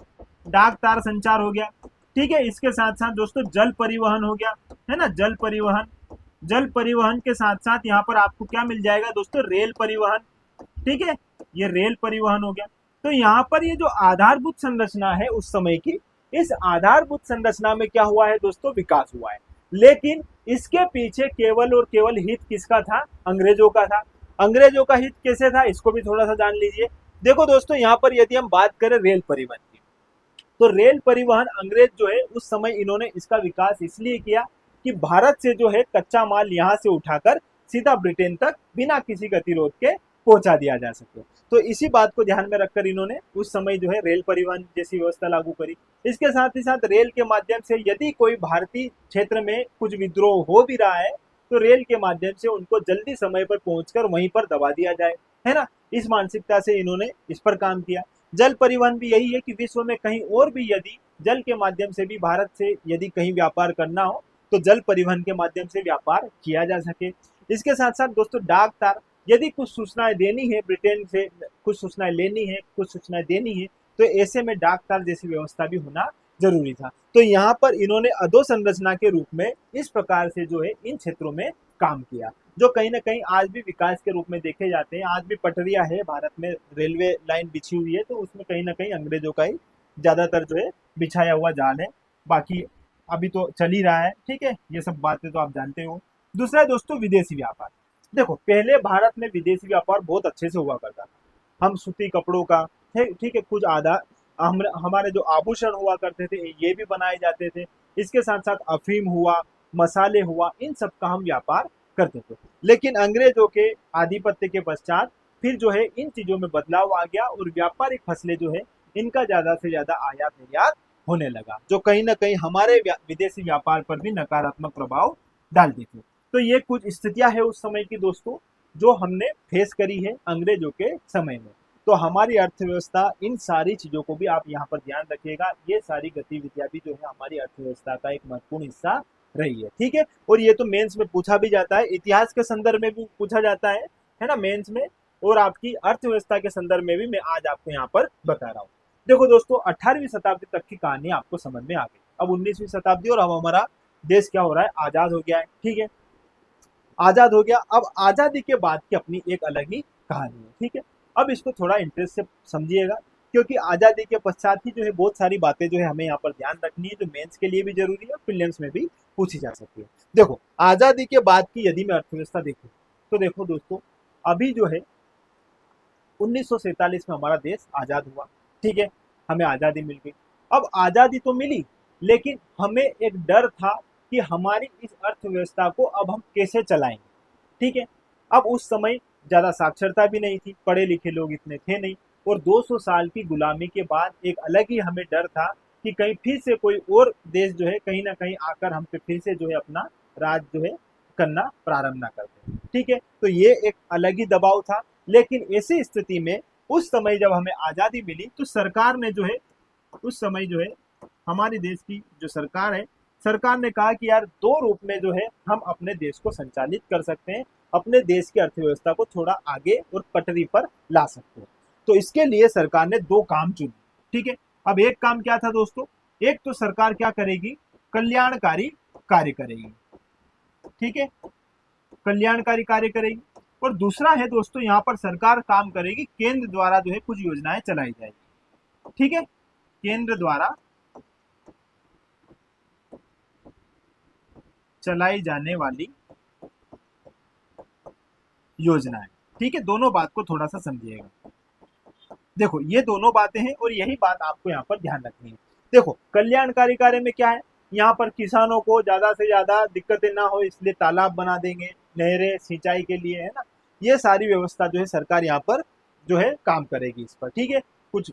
डाक तार संचार हो गया। ठीक है, इसके साथ साथ दोस्तों जल परिवहन हो गया, है ना, जल परिवहन। जल परिवहन के साथ साथ यहाँ पर आपको क्या मिल जाएगा दोस्तों, रेल परिवहन। ठीक है, ये रेल परिवहन हो गया। तो यहाँ पर ये जो आधारभूत संरचना है उस समय की, इस आधारभूत संरचना में क्या हुआ है दोस्तों, विकास हुआ है। लेकिन इसके पीछे केवल और केवल हित किसका था, अंग्रेजों का था। अंग्रेजों का हित कैसे था, इसको भी थोड़ा सा जान लीजिए। देखो दोस्तों यहाँ पर यदि हम बात करें रेल परिवहन की, तो रेल परिवहन अंग्रेज जो है उस समय इन्होंने इसका विकास इसलिए किया कि भारत से जो है कच्चा माल यहाँ से उठाकर सीधा ब्रिटेन तक बिना किसी गतिरोध के पहुंचा दिया जा सके। तो इसी बात को ध्यान में रखकर इन्होंने उस समय जो है रेल परिवहन जैसी व्यवस्था लागू करी। इसके साथ ही साथ रेल के माध्यम से यदि कोई भारतीय क्षेत्र में कुछ विद्रोह हो भी रहा है तो रेल के माध्यम से उनको जल्दी समय पर पहुंचकर वहीं पर दबा दिया जाए, है ना। इस मानसिकता से इन्होंने इस पर काम किया। जल परिवहन भी यही है कि विश्व में कहीं और भी यदि जल के माध्यम से भी भारत से यदि कहीं व्यापार करना हो तो जल परिवहन के माध्यम से व्यापार किया जा सके। इसके साथ साथ दोस्तों डाक तार, यदि कुछ सूचनाएं देनी है ब्रिटेन से, कुछ सूचनाएं लेनी है, कुछ सूचनाएं देनी है, तो ऐसे में डाक तार जैसी व्यवस्था भी होना जरूरी था। तो यहाँ पर इन्होंने अधोसंरचना के रूप में इस प्रकार से जो है इन क्षेत्रों में काम किया, जो कहीं ना कहीं आज भी विकास के रूप में देखे जाते हैं। आज भी पटरियां है भारत में, रेलवे लाइन बिछी हुई है, तो उसमें कहीं ना कहीं अंग्रेजों का ही ज्यादातर जो है बिछाया हुआ जाल है। बाकी अभी तो चल ही रहा है। ठीक है, ये सब बातें तो आप जानते हो। दूसरा है दोस्तों विदेशी व्यापार। देखो पहले भारत में विदेशी व्यापार बहुत अच्छे से हुआ करता था। हम सूती कपड़ों का, ठीक है, कुछ आधा हमारे जो आभूषण हुआ करते थे ये भी बनाए जाते थे। इसके साथ साथ अफीम हुआ, मसाले हुआ, इन सब का हम व्यापार करते थे। लेकिन अंग्रेजों के आधिपत्य के पश्चात फिर जो है इन चीजों में बदलाव आ गया और व्यापारिक फसलें जो है इनका ज्यादा से ज्यादा आयात निर्यात होने लगा, जो कहीं ना कहीं हमारे विदेशी व्यापार पर भी नकारात्मक प्रभाव डालती थी। तो ये कुछ स्थितियां है उस समय की दोस्तों जो हमने फेस करी है अंग्रेजों के समय में। तो हमारी अर्थव्यवस्था, इन सारी चीजों को भी आप यहाँ पर ध्यान रखिएगा। ये सारी गतिविधियां भी जो है हमारी अर्थव्यवस्था का एक महत्वपूर्ण हिस्सा रही है। ठीक है, और ये तो मेंस में पूछा भी जाता है, इतिहास के संदर्भ में भी पूछा जाता है है ना, मेंस में, और आपकी अर्थव्यवस्था के संदर्भ में भी मैं आज आपको यहाँ पर बता रहा हूँ। देखो दोस्तों, 18वीं शताब्दी तक की कहानी आपको समझ में आ गई। अब 19वीं शताब्दी और अब हमारा देश क्या हो रहा है, आजाद हो गया है। ठीक है, आजाद हो गया। अब आजादी के बाद की अपनी एक अलग ही कहानी है। ठीक है, अब इसको थोड़ा इंटरेस्ट से समझिएगा, क्योंकि आजादी के पश्चात ही जो है बहुत सारी बातें जो है हमें यहाँ पर ध्यान रखनी है, जो मेंस के लिए भी जरूरी है और प्रीलिम्स में भी पूछी जा सकती है। देखो, आजादी के बाद की यदि मैं अर्थव्यवस्था देखूं, तो देखो दोस्तों, अभी जो है 1947 में हमारा देश आजाद हुआ। ठीक है, हमें आजादी मिल गई। अब आजादी तो मिली, लेकिन हमें एक डर था कि हमारी इस अर्थव्यवस्था को अब हम कैसे चलाएंगे। ठीक है, अब उस समय ज्यादा साक्षरता भी नहीं थी, पढ़े लिखे लोग इतने थे नहीं, और 200 साल की गुलामी के बाद एक अलग ही हमें डर था कि कहीं फिर से कोई और देश जो है कहीं ना कहीं आकर हम पे फिर से जो है अपना राज जो है करना प्रारंभ ना करते। ठीक है, तो ये एक अलग ही दबाव था। लेकिन ऐसी स्थिति में उस समय जब हमें आजादी मिली, तो सरकार ने जो है, उस समय जो है हमारे देश की जो सरकार है, सरकार ने कहा कि यार दो रूप में जो है हम अपने देश को संचालित कर सकते हैं, अपने देश की अर्थव्यवस्था को थोड़ा आगे और पटरी पर ला सकते हैं। तो इसके लिए सरकार ने दो काम चुने। ठीक है, अब एक काम क्या था दोस्तों, एक तो सरकार क्या करेगी, कल्याणकारी कार्य करेगी। ठीक है, कल्याणकारी कार्य करेगी। और दूसरा है दोस्तों, यहाँ पर सरकार काम करेगी, केंद्र द्वारा जो है कुछ योजनाएं चलाई जाएगी। ठीक है, केंद्र द्वारा चलाई जाने वाली योजनाएं। ठीक है, दोनों बात को थोड़ा सा समझिएगा। देखो, ये दोनों बातें हैं और यही बात आपको यहाँ पर ध्यान रखनी है। देखो, कल्याणकारी कार्य में क्या है, यहाँ पर किसानों को ज्यादा से ज्यादा दिक्कतें ना हो इसलिए तालाब बना देंगे, नहरें सिंचाई के लिए, है ना, ये सारी व्यवस्था जो है सरकार यहाँ पर जो है काम करेगी इस पर। ठीक है, कुछ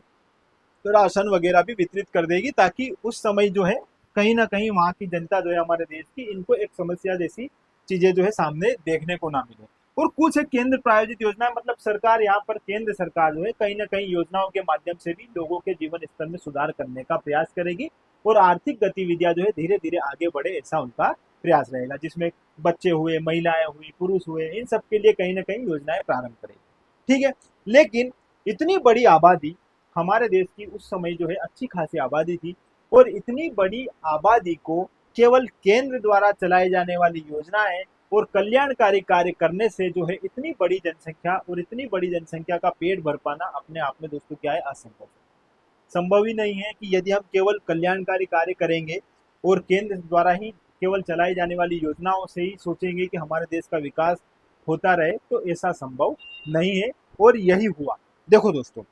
राशन वगैरह भी वितरित कर देगी, ताकि उस समय जो है कहीं ना कहीं वहाँ की जनता जो है हमारे देश की, इनको एक समस्या जैसी चीजें जो है सामने देखने को ना मिले। और कुछ है केंद्र प्रायोजित योजना, मतलब सरकार यहाँ पर, केंद्र सरकार जो है कहीं ना कहीं योजनाओं के माध्यम से भी लोगों के जीवन स्तर में सुधार करने का प्रयास करेगी, और आर्थिक गतिविधियां जो है धीरे धीरे आगे बढ़े, ऐसा उनका प्रयास रहेगा, जिसमें बच्चे हुए, महिलाएं हुई, पुरुष हुए, इन सब के लिए कहीं ना कहीं योजनाएं प्रारंभ करेगी। ठीक है, लेकिन इतनी बड़ी आबादी हमारे देश की उस समय जो है अच्छी खासी आबादी थी, और इतनी बड़ी आबादी को केवल केंद्र द्वारा चलाई जाने वाली योजनाएं और कल्याणकारी कार्य करने से जो है इतनी बड़ी जनसंख्या और इतनी बड़ी जनसंख्या का पेट भर पाना अपने आप में दोस्तों क्या है, असंभव है। संभव ही नहीं है कि यदि हम केवल कल्याणकारी कार्य करेंगे और केंद्र द्वारा ही केवल चलाई जाने वाली योजनाओं से ही सोचेंगे कि हमारे देश का विकास होता रहे, तो ऐसा संभव नहीं है, और यही हुआ। देखो दोस्तों,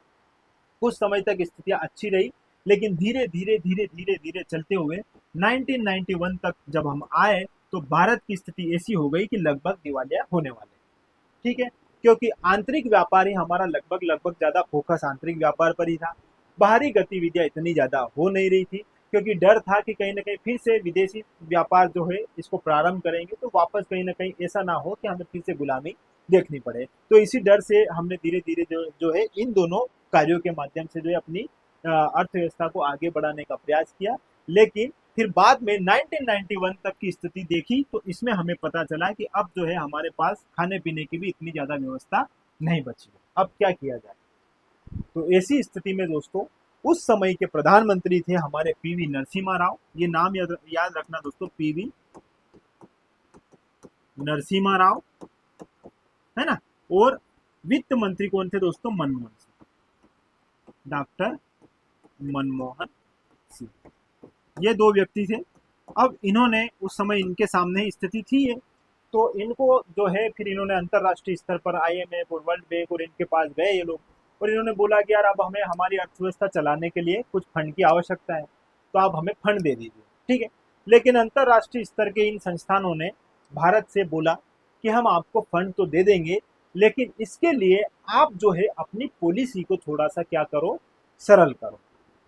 कुछ समय तक स्थितियां अच्छी रही, लेकिन धीरे धीरे धीरे धीरे धीरे चलते हुए 1991 तक जब हम आए, तो भारत की स्थिति ऐसी हो गई कि लगभग दिवालिया होने वाले। ठीक है, क्योंकि आंतरिक व्यापार ही हमारा लगभग लगभग ज्यादा फोकस आंतरिक व्यापार पर ही था। बाहरी गतिविधियां इतनी ज्यादा हो नहीं रही थी, क्योंकि डर था कि कहीं ना कहीं फिर से विदेशी व्यापार जो है इसको प्रारंभ करेंगे, तो वापस कहीं ना कहीं ऐसा ना हो कि हमें फिर से गुलामी देखनी पड़े। तो इसी डर से हमने धीरे धीरे जो है इन दोनों कार्यों के माध्यम से जो है अपनी अर्थव्यवस्था को आगे बढ़ाने का प्रयास किया। लेकिन फिर बाद में 1991 तक की स्थिति देखी, तो इसमें हमें पता चला कि अब जो है हमारे पास खाने पीने की भी इतनी ज्यादा व्यवस्था नहीं बची है। अब क्या किया जाए, तो ऐसी स्थिति में दोस्तों उस समय के प्रधानमंत्री थे हमारे पीवी नरसिम्हा राव। ये नाम याद रखना दोस्तों, पीवी नरसिम्हा राव, है ना। और वित्त मंत्री कौन थे दोस्तों, मनमोहन सिंह, डॉक्टर मनमोहन सिंह। ये दो व्यक्ति थे। अब इन्होंने उस समय, इनके सामने ही स्थिति थी ये, तो इनको जो है फिर इन्होंने अंतरराष्ट्रीय स्तर पर IMF और वर्ल्ड बैंक और इनके पास गए ये लोग, और इन्होंने बोला कि यार अब हमें हमारी अर्थव्यवस्था चलाने के लिए कुछ फंड की आवश्यकता है, तो आप हमें फंड दे दीजिए। ठीक है, लेकिन अंतरराष्ट्रीय स्तर के इन संस्थानों ने भारत से बोला कि हम आपको फंड तो दे देंगे, लेकिन इसके लिए आप जो है अपनी पॉलिसी को थोड़ा सा क्या करो, सरल करो।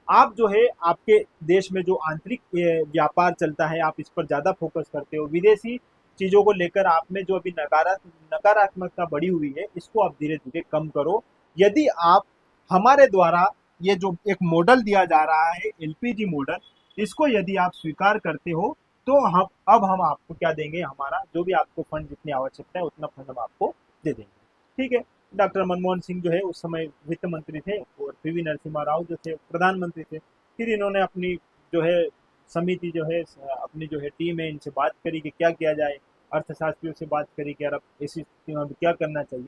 आप जो है आपके देश में जो आंतरिक व्यापार चलता है, आप इस पर ज्यादा फोकस करते हो, विदेशी चीजों को लेकर आप में जो अभी नकारात्मकता बढ़ी हुई है, इसको आप धीरे धीरे कम करो। यदि आप हमारे द्वारा ये जो एक मॉडल दिया जा रहा है, LPG मॉडल, इसको यदि आप स्वीकार करते हो, तो हम आपको क्या देंगे, हमारा जो भी आपको फंड जितनी आवश्यकता है उतना फंड हम आपको दे देंगे। ठीक है। डॉक्टर मनमोहन सिंह जो है उस समय वित्त मंत्री थे और पीवी नरसिम्हा राव जो थे प्रधानमंत्री थे। फिर इन्होंने अपनी जो है समिति जो है अपनी जो है टीम है इनसे बात करी कि क्या किया जाए, अर्थशास्त्रियों से बात करी कि यार अब ऐसी स्थिति में अब क्या करना चाहिए।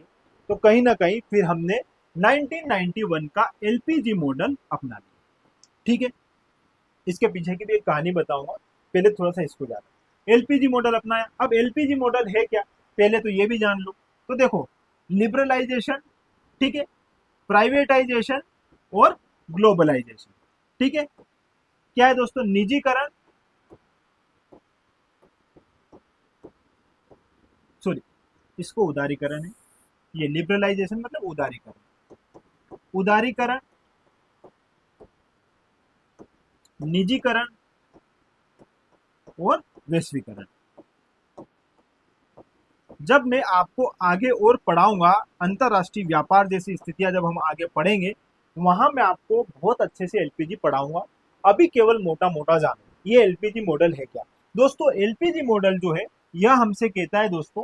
तो कहीं ना कहीं फिर हमने 1991 का एलपीजी मॉडल अपना लिया। ठीक है, इसके पीछे की भी एक कहानी बताऊंगा, पहले थोड़ा सा इसको जाना। एलपीजी मॉडल अपनाया। अब एलपीजी मॉडल है क्या, पहले तो ये भी जान लो। तो देखो, लिबरलाइजेशन, ठीक है, प्राइवेटाइजेशन और ग्लोबलाइजेशन। ठीक है, क्या है दोस्तों, निजीकरण, सॉरी इसको उदारीकरण है, ये लिबरलाइजेशन मतलब उदारीकरण, उदारीकरण, निजीकरण और वैश्वीकरण। जब मैं आपको आगे और पढ़ाऊंगा, अंतरराष्ट्रीय व्यापार जैसी स्थितियां जब हम आगे पढ़ेंगे, वहां मैं आपको बहुत अच्छे से एलपीजी पढ़ाऊंगा। अभी केवल मोटा मोटा जानो ये एलपीजी मॉडल है क्या। दोस्तों एलपीजी मॉडल जो है यह हमसे कहता है दोस्तों,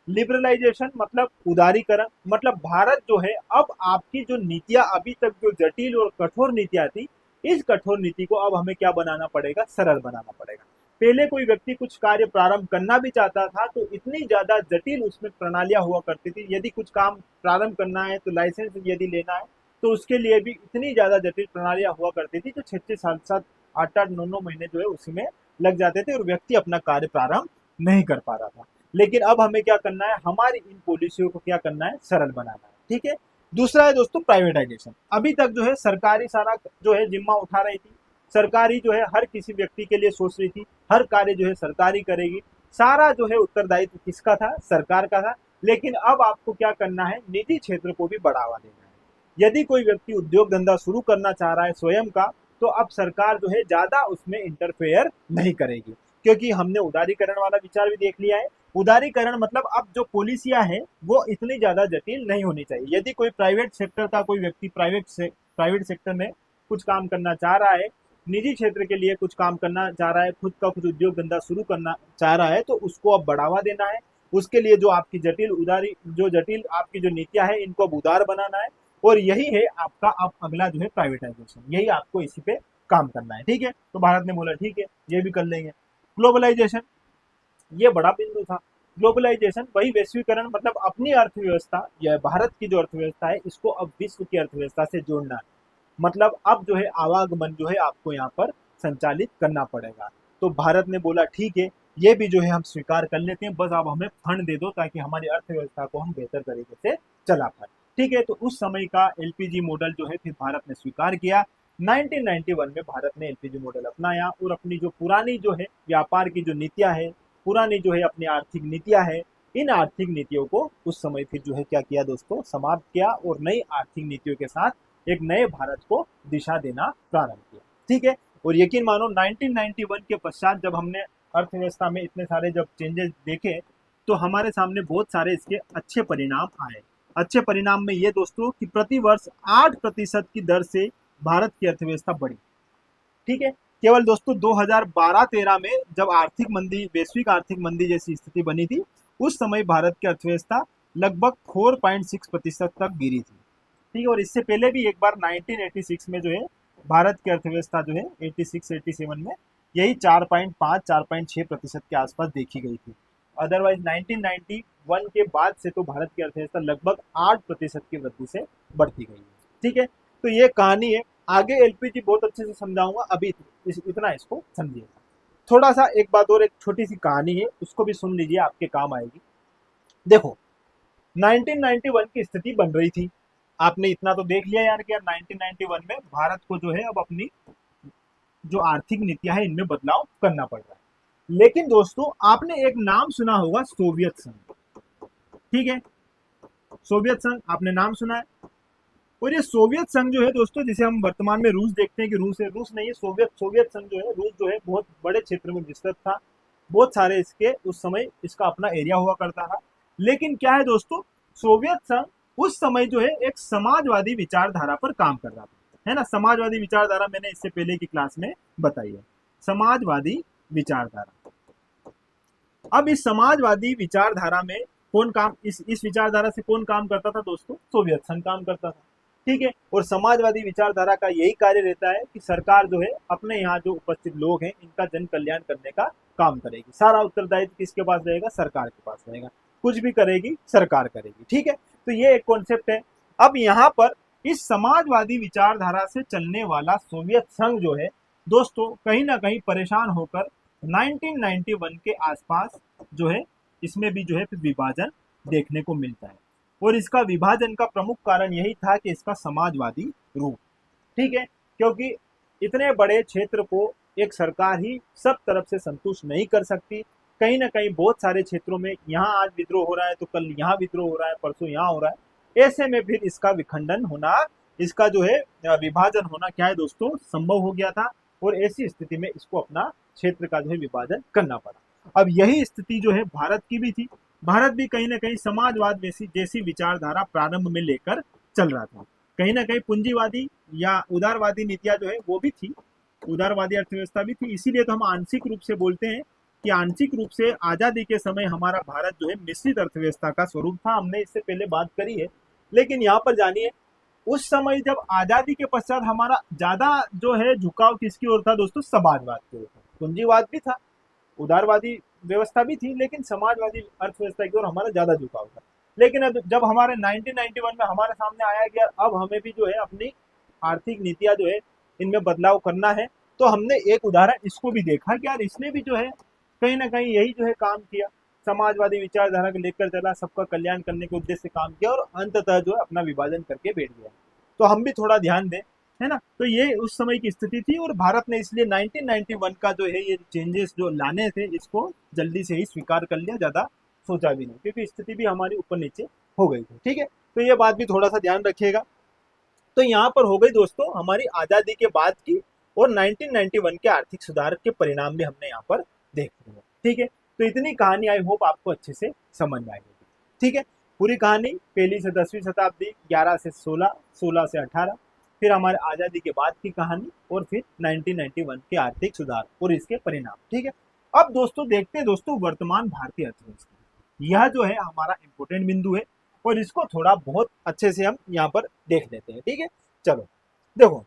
लिबरलाइजेशन मतलब उदारीकरण, मतलब भारत जो है अब आपकी जो नीतियां अभी तक जो जटिल और कठोर नीतियां थी, इस कठोर नीति को अब हमें क्या बनाना पड़ेगा, सरल बनाना पड़ेगा। पहले कोई व्यक्ति कुछ कार्य प्रारंभ करना भी चाहता था तो इतनी ज्यादा जटिल उसमें प्रणालियां हुआ करती थी। यदि कुछ काम प्रारंभ करना है तो लाइसेंस यदि लेना है तो उसके लिए भी इतनी ज्यादा जटिल प्रणालियां हुआ करती थी, जो 6-6 7-7 8-8 9-9 महीने जो है उसी में लग जाते थे और व्यक्ति अपना कार्य प्रारंभ नहीं कर पा रहा था। लेकिन अब हमें क्या करना है, हमारी इन पॉलिसियों को क्या करना है, सरल बनाना है। ठीक है। दूसरा है दोस्तों प्राइवेटाइजेशन। अभी तक जो है सरकारी सारा जो है जिम्मा उठा रही थी, सरकारी जो है हर किसी व्यक्ति के लिए सोच रही थी, हर कार्य जो है सरकारी करेगी, सारा जो है उत्तरदायित्व किसका था, सरकार का था। लेकिन अब आपको क्या करना है, निजी क्षेत्र को भी बढ़ावा देना है। यदि कोई व्यक्ति उद्योग धंधा शुरू करना चाह रहा है स्वयं का, तो अब सरकार जो है ज्यादा उसमें इंटरफेयर नहीं करेगी, क्योंकि हमने उदारीकरण वाला विचार भी देख लिया है। उदारीकरण मतलब अब जो पॉलिसियां है वो इतनी ज्यादा जटिल नहीं होनी चाहिए। यदि कोई प्राइवेट सेक्टर का कोई व्यक्ति प्राइवेट सेक्टर में कुछ काम करना चाह रहा है, निजी क्षेत्र के लिए कुछ काम करना चाह रहा है, खुद का कुछ उद्योग धंधा शुरू करना चाह रहा है, तो उसको अब बढ़ावा देना है। उसके लिए जो आपकी जटिल आपकी जो नीतियां है इनको अब उदार बनाना है। और यही है आपका अब अगला जो है प्राइवेटाइजेशन, यही आपको इसी पे काम करना है। ठीक है, तो भारत ने बोला ठीक है ये भी कर लेंगे। ग्लोबलाइजेशन, ये बड़ा बिंदु था। ग्लोबलाइजेशन वही वैश्वीकरण, मतलब अपनी अर्थव्यवस्था या भारत की जो अर्थव्यवस्था है इसको अब विश्व की अर्थव्यवस्था से जोड़ना है। मतलब अब जो है आवागमन जो है आपको यहाँ पर संचालित करना पड़ेगा। तो भारत ने बोला ठीक है ये भी जो है हम स्वीकार कर लेते हैं, बस आप हमें फंड दे दो ताकि हमारी अर्थव्यवस्था को हम बेहतर तरीके से चला पाए। ठीक है, तो उस समय का एलपीजी मॉडल जो है फिर भारत ने स्वीकार किया। 1991 में भारत ने एलपीजी मॉडल अपनाया और अपनी जो पुरानी जो है व्यापार की जो नीतियां है, पुरानी जो है अपनी आर्थिक नीतियां है, इन आर्थिक नीतियों को उस समय फिर जो है क्या किया दोस्तों, समाप्त किया और नई आर्थिक नीतियों के साथ एक नए भारत को दिशा देना प्रारंभ किया। ठीक है, और यकीन मानो 1991 के पश्चात जब हमने अर्थव्यवस्था में इतने सारे जब चेंजेस देखे, तो हमारे सामने बहुत सारे इसके अच्छे परिणाम आए। अच्छे परिणाम में ये दोस्तों कि प्रति वर्ष 8% की दर से भारत की अर्थव्यवस्था बढ़ी। ठीक है, केवल दोस्तों 2012-13 में जब आर्थिक मंदी, वैश्विक आर्थिक मंदी जैसी स्थिति बनी थी, उस समय भारत की अर्थव्यवस्था लगभग 4.6% तक गिरी थी। ठीक है, और इससे पहले भी एक बार 1986 में जो है भारत की अर्थव्यवस्था जो है 86-87 में यही 4.5-4.6% के आसपास देखी गई थी। अदरवाइज 1991 के बाद से तो भारत की अर्थव्यवस्था लगभग 8% की वृद्धि से बढ़ती गई है। ठीक है, तो ये कहानी है। आगे एलपीजी बहुत अच्छे से समझाऊंगा, अभी इतना इसको समझिएगा। थोड़ा सा एक बात और, एक छोटी सी कहानी है उसको भी सुन लीजिए, आपके काम आएगी। देखो 1991 की स्थिति बन रही थी, आपने इतना तो देख लिया यार कि यार 1991 में भारत को जो है अब अपनी जो आर्थिक नीतियां है इनमें बदलाव करना पड़ रहा है। लेकिन दोस्तों आपने एक नाम सुना होगा, सोवियत संघ। ठीक है, सोवियत संघ आपने नाम सुना है। और ये सोवियत संघ जो है दोस्तों, जिसे हम वर्तमान में रूस देखते हैं कि रूस है, रूस नहीं है, सोवियत संघ जो है, रूस जो है बहुत बड़े क्षेत्र में विस्तृत था। बहुत सारे इसके उस समय इसका अपना एरिया हुआ करता था। लेकिन क्या है दोस्तों, सोवियत संघ उस समय जो है एक समाजवादी विचारधारा पर काम कर रहा था, है ना। समाजवादी विचारधारा मैंने इससे पहले की क्लास में बताई है, समाजवादी विचारधारा। अब इस समाजवादी विचारधारा में कौन काम इस विचारधारा से कौन काम करता था दोस्तों? सोवियत संघ काम करता था। ठीक है, और समाजवादी विचारधारा का यही कार्य रहता है कि सरकार जो है अपने यहाँ जो उपस्थित लोग हैं इनका जन कल्याण करने का काम करेगी। सारा उत्तरदायित्व किसके पास रहेगा? सरकार के पास रहेगा। कुछ भी करेगी सरकार करेगी। ठीक है, तो ये एक कॉन्सेप्ट है। अब यहाँ पर इस समाजवादी विचारधारा से चलने वाला सोवियत संघ जो है दोस्तों कहीं ना कहीं परेशान होकर 1991 के आसपास जो है इसमें भी जो है विभाजन देखने को मिलता है। और इसका विभाजन का प्रमुख कारण यही था कि इसका समाजवादी रूप। ठीक है, क्योंकि इतने बड़े क्षेत्र को एक सरकार ही सब तरफ से संतुष्ट नहीं कर सकती। कहीं ना कहीं बहुत सारे क्षेत्रों में यहाँ आज विद्रोह हो रहा है तो कल यहाँ विद्रोह हो रहा है, परसों यहाँ हो रहा है। ऐसे में फिर इसका विखंडन होना, इसका जो है विभाजन होना क्या है दोस्तों, संभव हो गया था। और ऐसी स्थिति में इसको अपना क्षेत्र का जो है विभाजन करना पड़ा। अब यही स्थिति जो है भारत की भी थी। भारत भी कहीं ना कहीं समाजवाद जैसी विचारधारा प्रारंभ में लेकर चल रहा था। कहीं ना कहीं पूंजीवादी या उदारवादी नीतियां जो है वो भी थी, उदारवादी अर्थव्यवस्था भी थी। इसीलिए तो हम आंशिक रूप से बोलते हैं कि आंशिक रूप से आजादी के समय हमारा भारत जो है मिश्रित अर्थव्यवस्था का स्वरूप था। हमने इससे पहले बात करी है। लेकिन यहाँ पर जानिए, उस समय जब आजादी के पश्चात हमारा ज्यादा जो है झुकाव किसकी ओर था दोस्तों? समाजवाद की ओर था। पूंजीवाद भी था, उदारवादी व्यवस्था भी थी, लेकिन समाजवादी अर्थव्यवस्था की ओर हमारा ज्यादा झुकाव था। लेकिन अब जब हमारे 1991 में हमारे सामने आया कि अब हमें भी जो है अपनी आर्थिक नीतियां जो है इनमें बदलाव करना है, तो हमने एक उदाहरण इसको भी देखा कि यार इसने भी जो है कहीं ना कहीं यही जो है काम किया, समाजवादी विचारधारा को लेकर चला, सबका कल्याण करने के उद्देश्य से काम किया और अंततः जो है अपना विभाजन करके बैठ गया। तो हम भी थोड़ा ध्यान दें, है ना। तो ये उस समय की स्थिति थी और भारत ने इसलिए 1991 का जो है ये चेंजेस जो लाने थे इसको जल्दी से ही स्वीकार कर लिया, ज्यादा सोचा भी नहीं, क्योंकि स्थिति भी हमारी ऊपर नीचे हो गई थी। ठीक है, तो ये बात भी थोड़ा सा ध्यान रखिएगा। तो यहाँ पर हो गई दोस्तों हमारी आजादी के बाद की और 1991 के आर्थिक सुधार के परिणाम भी हमने यहाँ पर देख लिया। ठीक है, तो इतनी कहानी आई होप आपको अच्छे से समझ में आई होगी। ठीक है, पूरी कहानी पहली से 10वीं शताब्दी, 11 से 16, 16 से 18, फिर हमारे आजादी के बाद की कहानी और फिर 1991 के आर्थिक सुधार और इसके परिणाम। ठीक है, अब दोस्तों देखते हैं दोस्तों वर्तमान भारतीय अर्थव्यवस्था। यह जो है हमारा इंपोर्टेंट बिंदु है और इसको थोड़ा बहुत अच्छे से हम यहाँ पर देख लेते हैं। ठीक है, चलो देखो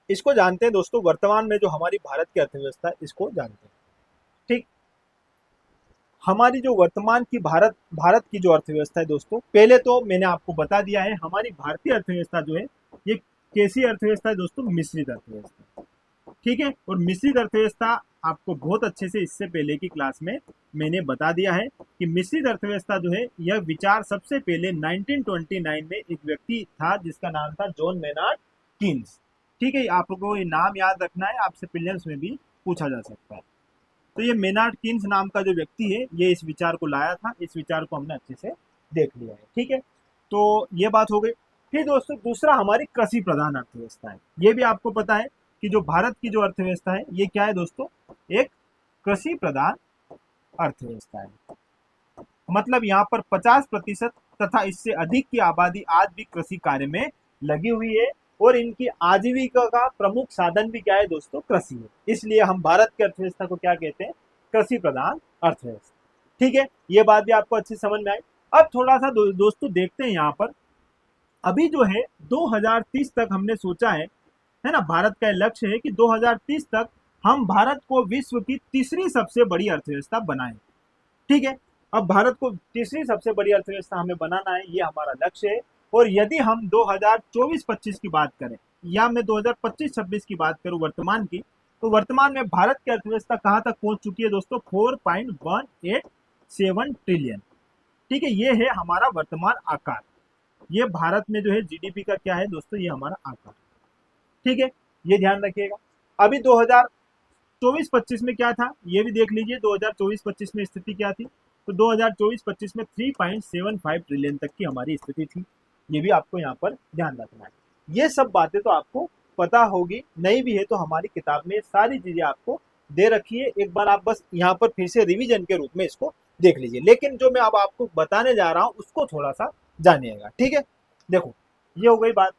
इसको जानते हैं दोस्तों। वर्तमान में जो हमारी भारत की अर्थव्यवस्था है इसको जानते हैं। ठीक, हमारी जो वर्तमान की भारत की जो अर्थव्यवस्था है दोस्तों, पहले तो मैंने आपको बता दिया है हमारी भारतीय अर्थव्यवस्था जो है ये कैसी अर्थव्यवस्था है दोस्तों? मिश्रित अर्थव्यवस्था। ठीक है, और मिश्रित अर्थव्यवस्था आपको बहुत अच्छे से इससे पहले की क्लास में मैंने बता दिया है कि मिश्रित अर्थव्यवस्था जो है यह विचार सबसे पहले 1929 में एक व्यक्ति था जिसका नाम था जॉन मेनार्ड कीन्स। ठीक है, आपको ये नाम याद रखना है, आपसे प्रीलिम्स में भी पूछा जा सकता है। तो ये मेनार्ड कीन्स नाम का जो व्यक्ति है ये इस विचार को लाया था। इस विचार को हमने अच्छे से देख लिया है। ठीक है, तो ये बात हो गई। फिर दोस्तों दूसरा हमारी कृषि प्रधान अर्थव्यवस्था है। ये भी आपको पता है कि जो भारत की जो अर्थव्यवस्था है ये क्या है दोस्तों? एक कृषि प्रधान अर्थव्यवस्था है। मतलब यहाँ पर 50% तथा इससे अधिक की आबादी आज भी कृषि कार्य में लगी हुई है और इनकी आजीविका का प्रमुख साधन भी क्या है दोस्तों? कृषि है। इसलिए हम भारत की अर्थव्यवस्था को क्या कहते हैं? कृषि प्रधान अर्थव्यवस्था। ठीक है, ये बात भी आपको अच्छी समझ में आई। अब थोड़ा सा दोस्तों देखते हैं यहाँ पर अभी जो है 2030 तक हमने सोचा है ना, भारत का लक्ष्य है कि 2030 तक हम भारत को विश्व की तीसरी सबसे बड़ी अर्थव्यवस्था बनाएं। ठीक है, अब भारत को तीसरी सबसे बड़ी अर्थव्यवस्था हमें बनाना है, ये हमारा लक्ष्य है। और यदि हम 2024-25 की बात करें या मैं 2025-26 की बात करूं वर्तमान की, तो वर्तमान में भारत की अर्थव्यवस्था कहां तक पहुंच चुकी है दोस्तों? 4.187 ट्रिलियन। ठीक है, ये है हमारा वर्तमान आकार। ये भारत में जो है जीडीपी का क्या है दोस्तों? ये हमारा आकार। ठीक है, ये ध्यान रखिएगा। अभी 2024-25 में क्या था ये भी देख लीजिए। 2024-25 में स्थिति क्या थी? तो 2024-25 में 3.75 ट्रिलियन तक की हमारी स्थिति थी। ये भी आपको यहाँ पर ध्यान रखना है। ये सब बातें तो आपको पता होगी, नहीं भी है तो हमारी किताब में सारी चीजें आपको दे रखी है। एक बार आप बस यहाँ पर फिर से रिवीजन के रूप में इसको देख लीजिए। लेकिन जो मैं अब आपको बताने जा रहा हूँ उसको थोड़ा सा जानिएगा। ठीक है, देखो ये हो गई बात।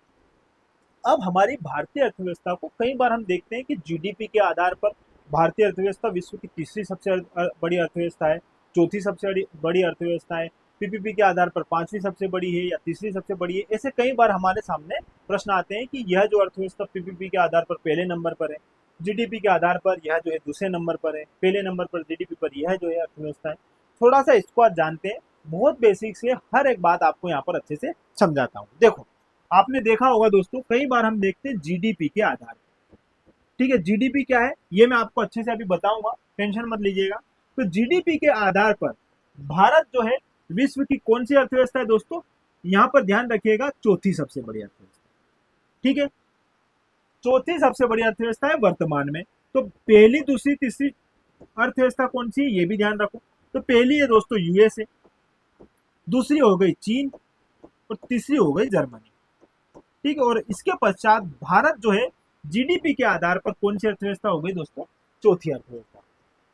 अब हमारी भारतीय अर्थव्यवस्था को कई बार हम देखते हैं कि जीडीपी के आधार पर भारतीय अर्थव्यवस्था विश्व की तीसरी सबसे बड़ी अर्थव्यवस्था है, चौथी सबसे बड़ी अर्थव्यवस्था है, पीपीपी के आधार पर पांचवी सबसे बड़ी है या तीसरी सबसे बड़ी है। ऐसे कई बार हमारे सामने प्रश्न आते हैं कि यह जो अर्थव्यवस्था पीपीपी के आधार पर पहले नंबर पर है, जीडीपी के आधार पर यह जो है दूसरे नंबर पर है, पहले नंबर पर जीडीपी पर यह जो है अर्थव्यवस्था है। थोड़ा सा इसको आज जानते हैं, बहुत बेसिक से हर एक बात आपको यहाँ पर अच्छे से समझाता हूँ। देखो, आपने देखा होगा दोस्तों, कई बार हम देखते हैं जीडीपी के आधार पर। ठीक है, जीडीपी क्या है ये मैं आपको अच्छे से अभी बताऊंगा, टेंशन मत लीजिएगा। तो जीडीपी के आधार पर भारत जो है विश्व की कौन सी अर्थव्यवस्था है दोस्तों, यहां पर ध्यान रखिएगा, चौथी सबसे बड़ी अर्थव्यवस्था। ठीक है, चौथी सबसे बड़ी अर्थव्यवस्था है वर्तमान में। तो पहली, दूसरी, तीसरी अर्थव्यवस्था कौन सी है ये भी ध्यान रखो। तो पहली है दोस्तों यूएसए, दूसरी हो गई चीन और तीसरी हो गई जर्मनी। ठीक है, और इसके पश्चात भारत जो है जीडीपी के आधार पर कौन सी अर्थव्यवस्था हो गई दोस्तों, चौथी अर्थव्यवस्था।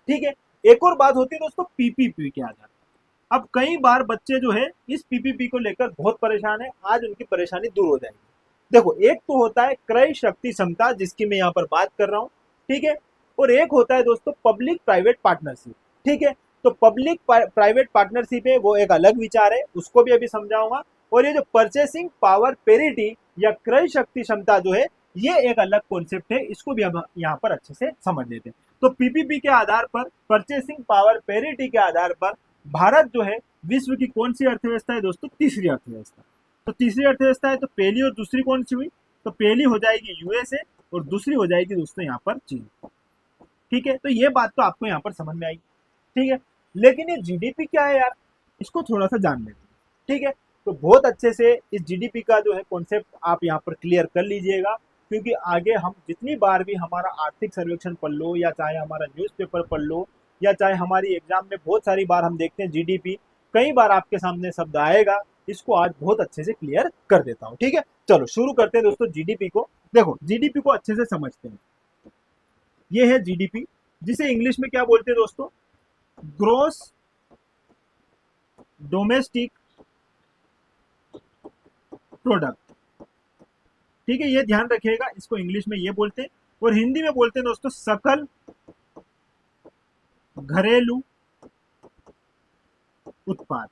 ठीक है, एक और बात होती है दोस्तों पीपीपी के आधार पर। अब कई बार बच्चे जो है इस पीपीपी को लेकर बहुत परेशान है, आज उनकी परेशानी दूर हो जाएगी। देखो, एक तो होता है क्रय शक्ति क्षमता, जिसकी मैं यहाँ पर बात कर रहा हूँ। ठीक है, और एक होता है दोस्तों पब्लिक प्राइवेट पार्टनरशिप। ठीक है, तो पब्लिक प्राइवेट पार्टनरशिप है वो एक अलग विचार है, उसको भी अभी समझाऊंगा। और ये जो परचेसिंग पावर पेरिटी या क्रय शक्ति क्षमता जो है, ये एक अलग कॉन्सेप्ट है, इसको भी हम यहाँ पर अच्छे से समझ लेते हैं। तो पीपीपी के आधार पर, परचेसिंग पावर पेरिटी के आधार पर भारत जो है विश्व की कौन सी अर्थव्यवस्था है दोस्तों, तीसरी अर्थव्यवस्था। तो तीसरी अर्थव्यवस्था है, तो पहली और दूसरी कौन सी हुई, तो पहली हो जाएगी यूएसए और दूसरी हो जाएगी दोस्तों यहाँ पर चीन। ठीक है, तो ये बात तो आपको यहाँ पर समझ में आई। ठीक है, लेकिन ये जीडीपी क्या है यार, इसको थोड़ा सा जान लेते हैं। ठीक है, तो बहुत अच्छे से इस जीडीपी का जो है कॉन्सेप्ट आप यहाँ पर क्लियर कर लीजिएगा, क्योंकि आगे हम जितनी बार भी हमारा आर्थिक सर्वेक्षण पढ़ लो, या चाहे हमारा न्यूज़पेपर पढ़ लो, या चाहे हमारी एग्जाम में बहुत सारी बार हम देखते हैं जीडीपी, कई बार आपके सामने शब्द आएगा, इसको आज बहुत अच्छे से क्लियर कर देता हूँ। ठीक है, चलो शुरू करते हैं दोस्तों जीडीपी को। देखो, जीडीपी को अच्छे से समझते हैं। ये है जीडीपी, जिसे इंग्लिश में क्या बोलते हैं दोस्तों, ग्रोस डोमेस्टिक प्रोडक्ट। ठीक है, ये ध्यान रखिएगा, इसको इंग्लिश में ये बोलते हैं, और हिंदी में बोलते हैं दोस्तों सकल घरेलू उत्पाद।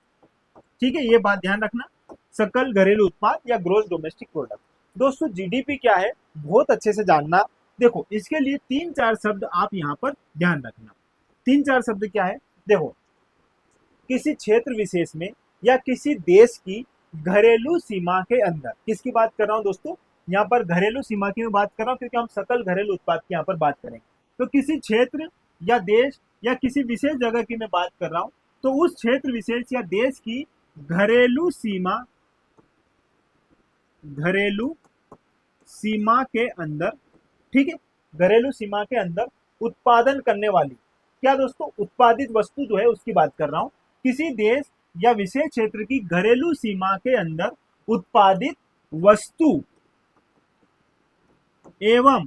ठीक है, ये बात ध्यान रखना, सकल घरेलू उत्पाद या ग्रोस डोमेस्टिक प्रोडक्ट। दोस्तों जीडीपी क्या है बहुत अच्छे से जानना। देखो, इसके लिए तीन चार शब्द आप यहाँ पर ध्यान रखना। तीन चार शब्द क्या है, देखो, किसी क्षेत्र विशेष में या किसी देश की घरेलू सीमा के अंदर, किसकी बात कर रहा हूं दोस्तों, यहाँ पर घरेलू सीमा की मैं बात कर रहा हूं, क्योंकि हम सकल घरेलू उत्पाद की यहाँ पर बात करेंगे। तो किसी क्षेत्र या देश या किसी विशेष जगह की मैं बात कर रहा हूं, तो उस क्षेत्र विशेष या देश की घरेलू सीमा, घरेलू सीमा के अंदर, ठीक है, घरेलू सीमा के अंदर उत्पादन करने वाली, क्या दोस्तों, उत्पादित वस्तु जो है उसकी बात कर रहा हूं। किसी देश या विशेष क्षेत्र की घरेलू सीमा के अंदर उत्पादित वस्तु एवं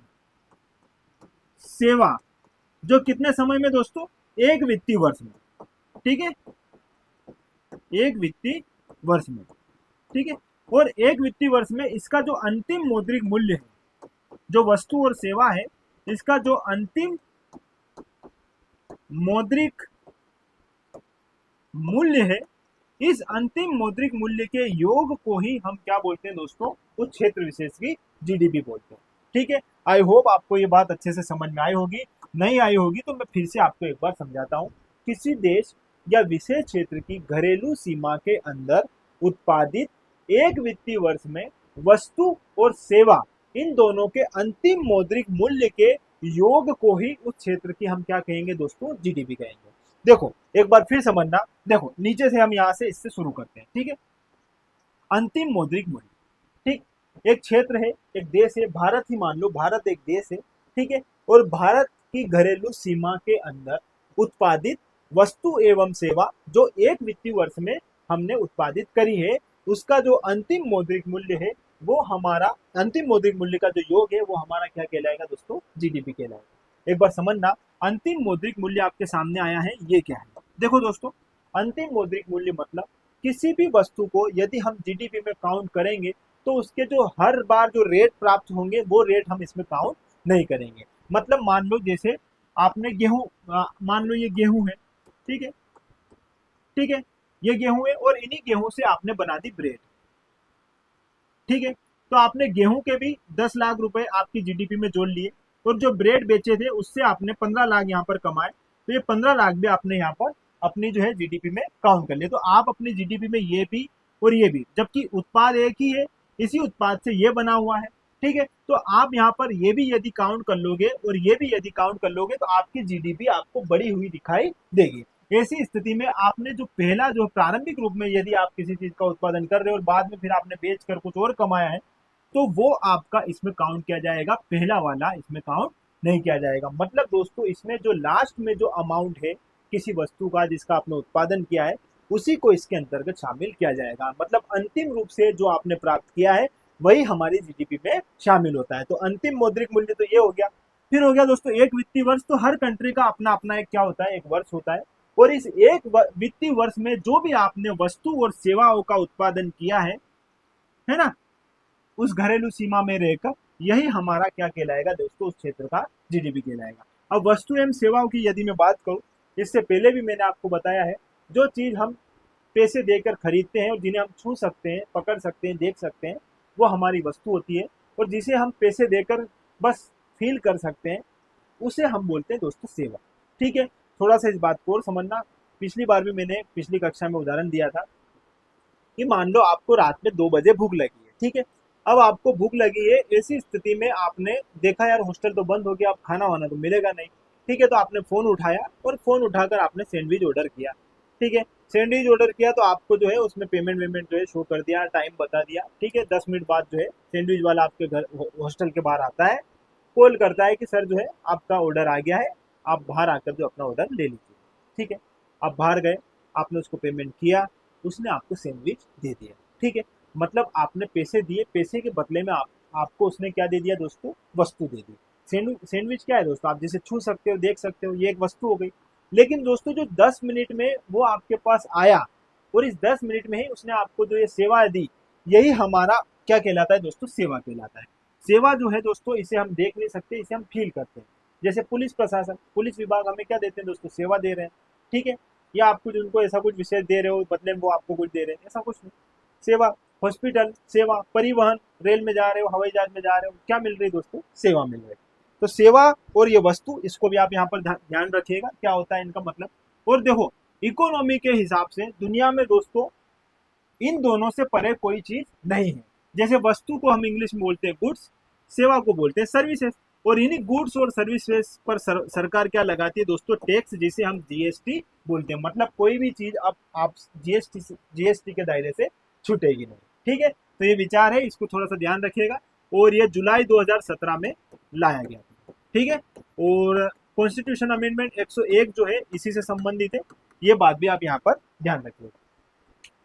सेवा, जो कितने समय में दोस्तों, एक वित्तीय वर्ष में। ठीक है, एक वित्तीय वर्ष में। ठीक है, और एक वित्तीय वर्ष में इसका जो अंतिम मौद्रिक मूल्य है, जो वस्तु और सेवा है, इसका जो अंतिम मौद्रिक मूल्य है, इस अंतिम मौद्रिक मूल्य के योग को ही हम क्या बोलते हैं दोस्तों, उस क्षेत्र विशेष की जीडीपी बोलते हैं। ठीक है, आई होप आपको ये बात अच्छे से समझ में आई होगी। नहीं आई होगी तो मैं फिर से आपको एक बार समझाता हूँ। किसी देश या विशेष क्षेत्र की घरेलू सीमा के अंदर उत्पादित एक वित्तीय वर्ष में वस्तु और सेवा, इन दोनों के अंतिम मौद्रिक मूल्य के योग को ही उस क्षेत्र की हम क्या कहेंगे दोस्तों, जीडीपी कहेंगे। देखो, एक बार फिर समझना। देखो, नीचे से हम यहाँ से इससे शुरू करते हैं। ठीक है, अंतिम मौद्रिक मूल्य। ठीक, एक क्षेत्र है, एक देश है, भारत ही मान लो, भारत एक देश है। ठीक है, और भारत की घरेलू सीमा के अंदर उत्पादित वस्तु एवं सेवा जो एक वित्तीय वर्ष में हमने उत्पादित करी है, उसका जो अंतिम मौद्रिक मूल्य है, वो हमारा अंतिम मौद्रिक मूल्य का जो योग है वो हमारा क्या कहलाएगा दोस्तों, जीडीपी कहलाएगा। एक बार समझना, अंतिम मौद्रिक मूल्य आपके सामने आया है, ये क्या है। देखो दोस्तों, अंतिम मौद्रिक मूल्य मतलब किसी भी वस्तु को यदि हम जीडीपी में काउंट करेंगे, तो उसके जो हर बार जो रेट प्राप्त होंगे वो रेट हम इसमें काउंट नहीं करेंगे। मतलब मान लो जैसे आपने गेहूं, मान लो ये गेहूं है। ठीक है, ठीक है, ये गेहूं है और इन्हीं गेहूं से आपने बना दी ब्रेड, ठीक है। तो आपने गेहूं के भी 10 लाख रुपए आपकी जीडीपी में जोड़ लिए, और जो ब्रेड बेचे थे उससे आपने 15 लाख यहाँ पर कमाए, तो ये 15 लाख भी आपने यहाँ पर अपनी जो है जीडीपी में काउंट कर लिए। तो आप अपनी जीडीपी में ये भी और ये भी, जबकि उत्पाद एक ही है, इसी उत्पाद से ये बना हुआ है, ठीक है। तो आप यहाँ पर ये भी यदि काउंट कर लोगे और ये भी यदि काउंट कर लोगे तो आपकी जीडीपी आपको बढ़ी हुई दिखाई देगी। ऐसी स्थिति में आपने जो पहला जो प्रारंभिक रूप में यदि आप किसी चीज का उत्पादन कर रहे हो और बाद में फिर आपने बेच कर कुछ और कमाया है, तो वो आपका इसमें काउंट किया जाएगा, पहला वाला इसमें काउंट नहीं किया जाएगा। मतलब दोस्तों इसमें जो लास्ट में जो अमाउंट है किसी वस्तु का जिसका आपने उत्पादन किया है, उसी को इसके अंतर्गत शामिल किया जाएगा। मतलब अंतिम रूप से जो आपने प्राप्त किया है वही हमारी जीडीपी में शामिल होता है। तो अंतिम मौद्रिक मूल्य तो ये हो गया। फिर हो गया दोस्तों एक वित्तीय वर्ष। तो हर कंट्री का अपना अपना एक क्या होता है, एक वर्ष होता है, और इस एक वित्तीय वर्ष में जो भी आपने वस्तु और सेवाओं का उत्पादन किया है ना, उस घरेलू सीमा में रहकर यही हमारा क्या कहलाएगा दोस्तों, उस क्षेत्र का जीडीपी कहलाएगा। अब वस्तु एवं सेवाओं की यदि मैं बात करूं, इससे पहले भी मैंने आपको बताया है, जो चीज हम पैसे देकर खरीदते हैं और जिन्हें हम छू सकते हैं, पकड़ सकते हैं, देख सकते हैं, वो हमारी वस्तु होती है, और जिसे हम पैसे देकर बस फील कर सकते हैं उसे हम बोलते हैं दोस्तों सेवा, ठीक है। थोड़ा सा इस बात को और समझना, पिछली बार भी मैंने पिछली कक्षा में उदाहरण दिया था कि मान लो आपको रात में 2 बजे भूख लगी है, ठीक है। अब आपको भूख लगी है, ऐसी स्थिति में आपने देखा यार हॉस्टल तो बंद हो गया, अब खाना वाना तो मिलेगा नहीं, ठीक है। तो आपने फोन उठाया और फोन उठाकर आपने सैंडविच ऑर्डर किया, ठीक है। सैंडविच ऑर्डर किया तो आपको जो है उसमें पेमेंट वेमेंट जो है शो कर दिया, टाइम बता दिया, ठीक है। 10 मिनट बाद जो है सैंडविच वाला आपके घर हॉस्टल के बाहर आता है, कॉल करता है कि सर जो है आपका ऑर्डर आ गया है, आप बाहर आकर जो अपना ऑर्डर ले लीजिए, ठीक है। आप बाहर गए, आपने उसको पेमेंट किया, उसने आपको सैंडविच दे दिया, ठीक है। मतलब आपने पैसे दिए, पैसे के बदले में आपको उसने क्या दे दिया दोस्तों, वस्तु दे दी। सैंडविच क्या है दोस्तों, आप जिसे छू सकते हो, देख सकते हो, ये एक वस्तु हो गई। लेकिन दोस्तों जो 10 मिनट में वो आपके पास आया और इस 10 मिनट में ही उसने आपको जो ये सेवा दी, यही हमारा क्या कहलाता है दोस्तों, सेवा कहलाता है। सेवा जो है दोस्तों इसे हम देख नहीं सकते, इसे हम फील करते हैं। जैसे पुलिस प्रशासन, पुलिस विभाग हमें क्या देते हैं दोस्तों, सेवा दे रहे हैं, ठीक है। या आप कुछ उनको ऐसा कुछ विशेष दे रहे हो, बदले में वो आपको कुछ दे रहे हैं, ऐसा कुछ नहीं। सेवा, हॉस्पिटल सेवा, परिवहन, रेल में जा रहे हो, हवाई जहाज में जा रहे हो, क्या मिल रही है दोस्तों, सेवा मिल रही है। तो सेवा और ये वस्तु, इसको भी आप यहाँ पर ध्यान रखिएगा क्या होता है इनका मतलब। और देखो इकोनॉमी के हिसाब से दुनिया में दोस्तों इन दोनों से परे कोई चीज नहीं है। जैसे वस्तु को हम इंग्लिश में बोलते हैं गुड्स, सेवा को बोलते हैं सर्विसेज, और इन्हीं गुड्स और सर्विसेज पर सरकार क्या लगाती है दोस्तों, टैक्स, जिसे हम जीएसटी बोलते हैं। मतलब कोई भी चीज अब आप जीएसटी के दायरे से छूटेगी नहीं, ठीक है। तो ये विचार है, इसको थोड़ा सा ध्यान रखिएगा। और ये जुलाई 2017 में लाया गया था, ठीक है। और कॉन्स्टिट्यूशन अमेंडमेंट 101 जो है इसी से संबंधित है, ये बात भी आप यहाँ पर ध्यान रखिएगा,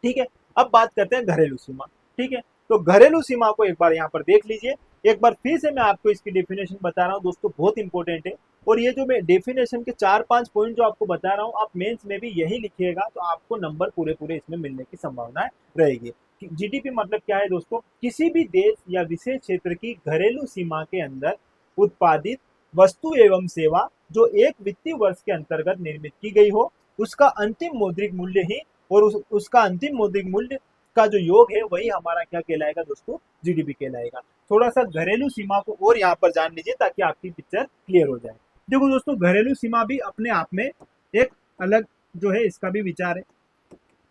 ठीक है। अब बात करते हैं घरेलू सीमा, ठीक है। तो घरेलू सीमा को एक बार यहाँ पर देख लीजिए। एक बार फिर से मैं आपको इसकी डेफिनेशन बता रहा हूँ दोस्तों, बहुत इंपॉर्टेंट है। और ये जो मैं डेफिनेशन के 4-5 पॉइंट जो आपको बता रहा हूँ, आप मेंस में भी यही लिखिएगा तो आपको नंबर पूरे पूरे इसमें मिलने की संभावना रहेगी। जीडीपी मतलब क्या है दोस्तों, किसी भी देश या विशेष क्षेत्र की घरेलू सीमा के अंदर उत्पादित वस्तु एवं सेवा जो एक वित्तीय वर्ष के अंतर्गत निर्मित की गई हो, उसका अंतिम मौद्रिक मूल्य ही, और उसका अंतिम मौद्रिक मूल्य का जो योग है वही हमारा क्या कहलाएगा दोस्तों, जीडीपी कहलाएगा। थोड़ा सा घरेलू सीमा को और यहाँ पर जान लीजिए ताकि आपकी पिक्चर क्लियर हो जाए। देखो दोस्तों घरेलू सीमा भी अपने आप में एक अलग जो है, इसका भी विचार है,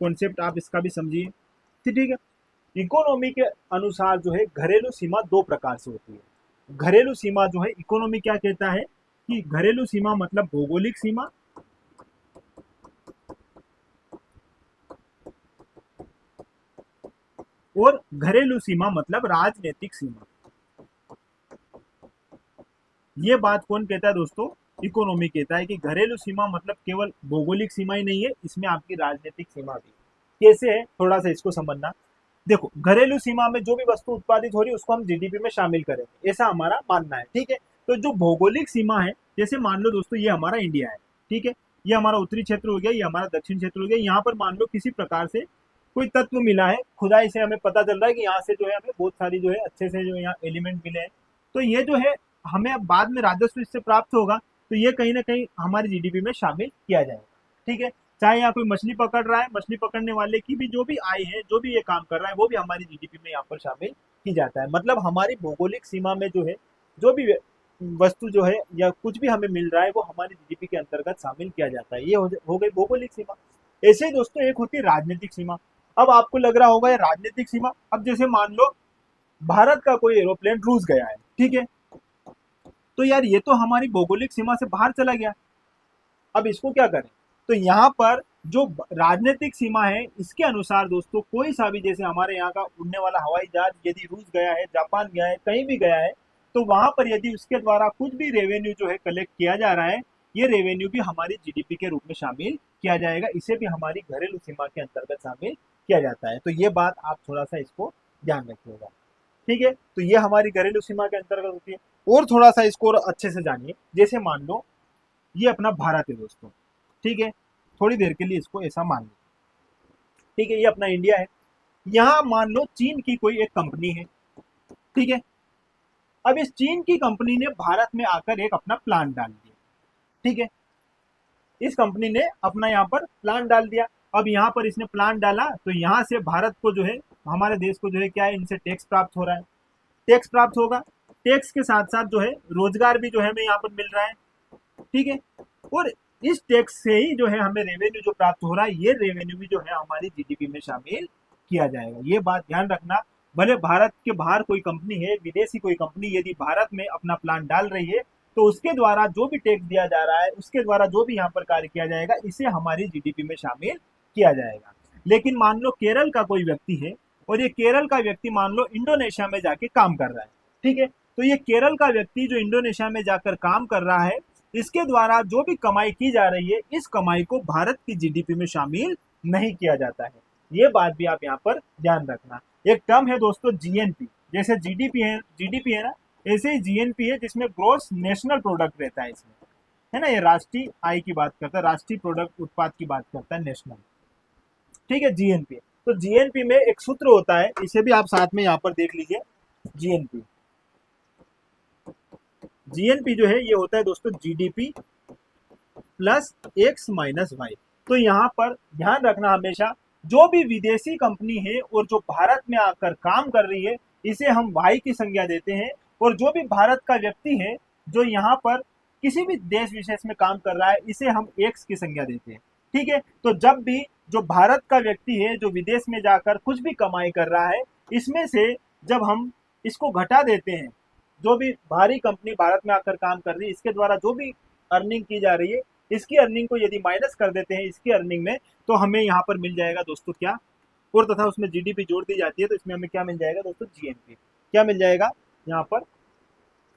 कॉन्सेप्ट आप इसका भी समझिए, ठीक है। इकोनॉमी के अनुसार जो है घरेलू सीमा 2 प्रकार से होती है। घरेलू सीमा जो है इकोनॉमी क्या कहता है कि घरेलू सीमा मतलब भौगोलिक सीमा, और घरेलू सीमा मतलब राजनीतिक सीमा। ये बात कौन कहता है दोस्तों, इकोनॉमी कहता है कि घरेलू सीमा मतलब केवल भौगोलिक सीमा ही नहीं है, इसमें आपकी राजनीतिक सीमा भी। कैसे है, थोड़ा सा इसको समझना। देखो घरेलू सीमा में जो भी वस्तु उत्पादित हो रही है उसको हम जीडीपी में शामिल करेंगे, ऐसा हमारा मानना है, ठीक है। तो जो भौगोलिक सीमा है, जैसे मान लो दोस्तों ये हमारा इंडिया है, ठीक है, ये हमारा उत्तरी क्षेत्र हो गया, ये हमारा दक्षिण क्षेत्र हो गया। यहाँ पर मान लो किसी प्रकार से कोई तत्व मिला है, खुदाई से हमें पता चल रहा है कि यहाँ से जो है हमें बहुत सारी जो है अच्छे से जो यहाँ एलिमेंट मिले हैं, तो ये जो है हमें बाद में राजस्व इससे प्राप्त होगा, तो ये कहीं ना कहीं हमारी जीडीपी में शामिल किया जाएगा, ठीक है। चाहे यहाँ कोई मछली पकड़ रहा है, मछली पकड़ने वाले की भी जो भी आय है, जो भी ये काम कर रहा है, वो भी हमारी जीडीपी में यहाँ पर शामिल की जाता है। मतलब हमारी भौगोलिक सीमा में जो है, जो भी वस्तु जो है या कुछ भी हमें मिल रहा है, वो हमारी जीडीपी के अंतर्गत शामिल किया जाता है। ये हो गई भौगोलिक सीमा। ऐसे ही दोस्तों एक होती है राजनीतिक सीमा। अब आपको लग रहा होगा ये राजनीतिक सीमा, अब जैसे मान लो भारत का कोई एरोप्लेन रूस गया है, ठीक है, तो यार ये तो हमारी भौगोलिक सीमा से बाहर चला गया, अब इसको क्या करें? तो यहाँ पर जो राजनीतिक सीमा है, इसके अनुसार दोस्तों कोई सा भी, जैसे हमारे यहाँ का उड़ने वाला हवाई जहाज यदि रूस गया है, जापान गया है, कहीं भी गया है, तो वहां पर यदि उसके द्वारा कुछ भी रेवेन्यू जो है कलेक्ट किया जा रहा है, ये रेवेन्यू भी हमारी जीडीपी के रूप में शामिल किया जाएगा, इसे भी हमारी घरेलू सीमा के अंतर्गत शामिल किया जाता है। तो ये बात आप थोड़ा सा इसको ध्यान रखिएगा, ठीक है। तो ये हमारी घरेलू सीमा के अंतर्गत होती है। और थोड़ा सा इसको और अच्छे से जानिए। जैसे मान लो ये अपना भारत है दोस्तों, ठीक है, थोड़ी देर के लिए इसको ऐसा मान लो, ठीक है, ये अपना इंडिया है। यहाँ मान लो चीन की कोई एक कंपनी है, ठीक है। अब इस चीन की कंपनी ने भारत में आकर एक अपना प्लांट डाल दिया, ठीक है। इस कंपनी ने अपना यहाँ पर प्लांट डाल दिया। अब यहाँ पर इसने प्लांट डाला, तो यहाँ से भारत को जो है, हमारे देश को जो है क्या है, इनसे टैक्स प्राप्त हो रहा है, टैक्स प्राप्त होगा। टैक्स के साथ साथ जो है रोजगार भी जो है हमें यहाँ पर मिल रहा है, ठीक है। और इस टैक्स से ही जो है हमें रेवेन्यू जो प्राप्त हो रहा है, ये रेवेन्यू भी जो है हमारी जीडीपी में शामिल किया जाएगा। ये बात ध्यान रखना। भले भारत के बाहर कोई कंपनी है, विदेशी कोई कंपनी यदि भारत में अपना प्लांट डाल रही है, तो उसके द्वारा जो भी टैक्स दिया जा रहा है, उसके द्वारा जो भी यहाँ पर कार्य किया जाएगा, इसे हमारी जीडीपी में शामिल किया जाएगा। लेकिन मान लो केरल का कोई व्यक्ति है, और ये केरल का व्यक्ति मान लो इंडोनेशिया में जाके काम कर रहा है, ठीक है। तो ये केरल का व्यक्ति जो इंडोनेशिया में जाकर काम कर रहा है, इसके द्वारा जो भी कमाई की जा रही है, इस कमाई को भारत की जीडीपी में शामिल नहीं किया जाता है। ये बात भी आप यहाँ पर ध्यान रखना। एक टर्म है दोस्तों जीएनपी, जैसे जीडीपी है ना, ऐसे ही जीएनपी है, जिसमें ग्रोस नेशनल प्रोडक्ट रहता है इसमें, है ना, ये राष्ट्रीय आय की बात करता है, राष्ट्रीय प्रोडक्ट उत्पाद की बात करता है, नेशनल, ठीक है, जीएनपी। तो जीएनपी में एक सूत्र होता है, इसे भी आप साथ में यहाँ पर देख लीजिए। जीएनपी जीएनपी जो है ये होता है दोस्तों GDP plus X minus Y. तो यहाँ पर ध्यान रखना हमेशा, जो भी विदेशी कंपनी है और जो भारत में आकर काम कर रही है, इसे हम वाई की संज्ञा देते हैं। और जो भी भारत का व्यक्ति है जो यहाँ पर किसी भी देश विशेष में काम कर रहा है, इसे हम एक्स की संज्ञा देते हैं, ठीक है। तो जब भी जो भारत का व्यक्ति है जो विदेश में जाकर कुछ भी कमाई कर रहा है, इसमें से जब हम इसको घटा देते हैं, जो भी बाहरी कंपनी भारत में आकर काम कर रही है, इसके द्वारा जो भी अर्निंग की जा रही है, इसकी अर्निंग को यदि माइनस कर देते हैं इसकी अर्निंग में, तो हमें यहाँ पर मिल जाएगा दोस्तों क्या, और तथा उसमें जीडीपी जोड़ दी जाती है, तो इसमें हमें क्या मिल जाएगा दोस्तों, जीएनपी। क्या मिल जाएगा यहाँ पर,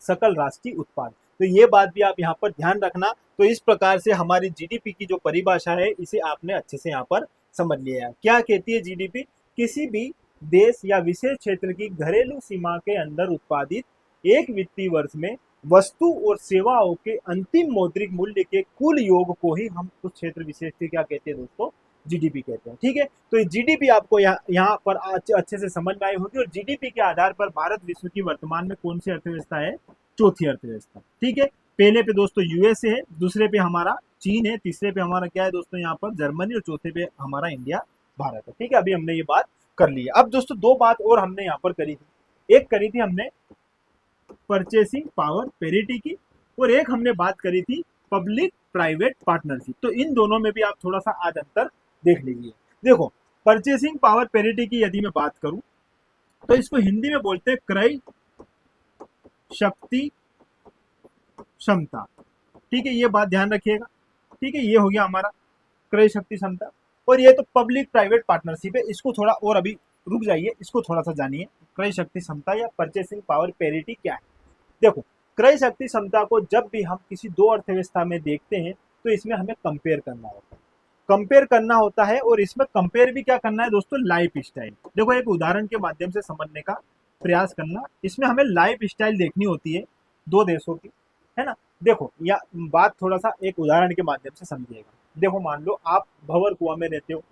सकल राष्ट्रीय उत्पाद। तो ये बात भी आप यहाँ पर ध्यान रखना। तो इस प्रकार से हमारी जीडीपी की जो परिभाषा है, इसे आपने अच्छे से यहाँ पर समझ लिया है। क्या कहती है जीडीपी? किसी भी देश या विशेष क्षेत्र की घरेलू सीमा के अंदर उत्पादित एक वित्तीय वर्ष में वस्तु और सेवाओं के अंतिम मौद्रिक मूल्य के कुल योग को ही हम उस क्षेत्र विशेष के क्या कहते हैं दोस्तों, जीडीपी कहते हैं, ठीक है। तो ये जीडीपी आपको यहाँ पर अच्छे से समझ में आई होगी। और जीडीपी के आधार पर भारत विश्व की वर्तमान में कौन सी अर्थव्यवस्था है, चौथी अर्थव्यवस्था, ठीक है। पहले पे दोस्तों यूएसए है, दूसरे पे हमारा चीन है, तीसरे पे हमारा क्या है दोस्तों यहाँ पर जर्मनी, और चौथे पे हमारा इंडिया भारत है, ठीक है। अभी हमने ये बात कर ली है। अब दोस्तों दो बात और हमने यहाँ पर करी थी। एक करी थी हमने परचेसिंग पावर पेरिटी की, और एक हमने बात करी थी पब्लिक प्राइवेट पार्टनरशिप। तो इन दोनों में भी आप थोड़ा सा आज अंतर देख लीजिए। देखो परचेसिंग पावर पेरिटी की यदि मैं बात करूं, तो इसको हिंदी में बोलते हैं क्रय शक्ति क्षमता, ठीक है, ये बात ध्यान रखिएगा, ठीक है। ये हो गया हमारा क्रय शक्ति क्षमता। और ये तो पब्लिक प्राइवेट पार्टनरशिप है, इसको थोड़ा और अभी रुक जाइए, इसको थोड़ा सा जानिए। क्रय शक्ति क्षमता या परचेसिंग पावर पेरिटी क्या है? देखो क्रय शक्ति क्षमता को जब भी हम किसी दो अर्थव्यवस्था में देखते हैं, तो इसमें हमें कंपेयर करना होता है, कंपेयर करना होता है। और इसमें कंपेयर भी क्या करना है दोस्तों, लाइफ स्टाइल। देखो एक उदाहरण के माध्यम से समझने का प्रयास करना, इसमें हमें लाइफ स्टाइल देखनी होती है दो देशों की, है ना। देखो या बात थोड़ा सा एक उदाहरण के माध्यम से समझिएगा। देखो मान लो आप भंवर कुआं में रहते हो,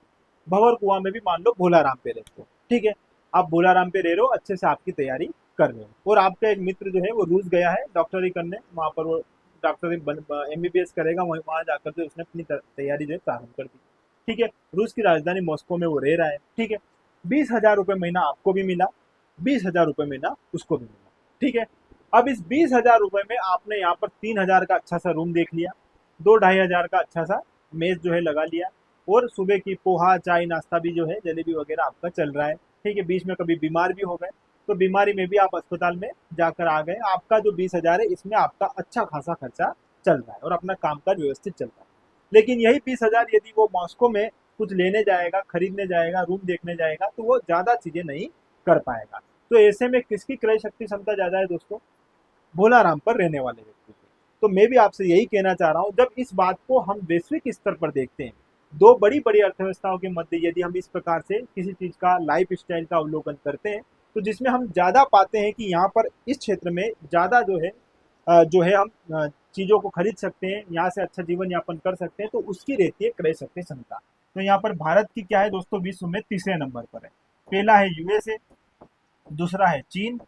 भंवर कुआं में भी मान लो भोलाराम पे रहते हो, ठीक है। आप भोलाराम पे रह रहे हो, अच्छे से आपकी तैयारी कर रहे हो, और आपका एक मित्र जो है वो रूस गया है डॉक्टरी करने, वहां पर वो डॉक्टरी एमबीबीएस करेगा, वहां जाकर के उसने अपनी तैयारी जो है प्रारंभ कर दी। ठीक है, रूस की राजधानी मॉस्को में वो रह रहा है। ठीक है, 20,000 रुपये महीना आपको भी मिला, 20,000 रुपये महीना उसको भी मिला। ठीक है, अब इस 20,000 रुपये में आपने यहाँ पर 3,000 का अच्छा सा रूम देख लिया, 2-2,500 का अच्छा सा मेज जो है लगा लिया, और सुबह की पोहा चाय नाश्ता भी जो है जलेबी वगैरह आपका चल रहा है। ठीक है, बीच में कभी बीमार भी हो गए तो बीमारी में भी आप अस्पताल में जाकर आ गए, आपका जो 20,000 है इसमें आपका अच्छा खासा खर्चा चल रहा है और अपना कामकाज व्यवस्थित चल रहा है। लेकिन यही 20,000 यदि वो मॉस्को में कुछ लेने जाएगा, खरीदने जाएगा, रूम देखने जाएगा, तो वो ज़्यादा चीज़ें नहीं कर पाएगा। तो ऐसे में किसकी क्रय शक्ति क्षमता ज़्यादा है दोस्तों? भोलाराम पर रहने वाले व्यक्ति की। तो मैं भी आपसे यही कहना चाह रहा हूँ, जब इस बात को हम वैश्विक स्तर पर देखते हैं, दो बड़ी बड़ी अर्थव्यवस्थाओं के मध्य यदि हम इस प्रकार से किसी चीज़ का लाइफ स्टाइल का अवलोकन करते हैं, तो जिसमें हम ज़्यादा पाते हैं कि यहाँ पर इस क्षेत्र में ज़्यादा जो है हम चीज़ों को खरीद सकते हैं, यहाँ से अच्छा जीवन यापन कर सकते हैं, तो उसकी रहती है क्रय शक्ति क्षमता। तो यहाँ पर भारत की क्या है दोस्तों, विश्व में तीसरे नंबर पर है। पहला है यूएसए, दूसरा है चीन,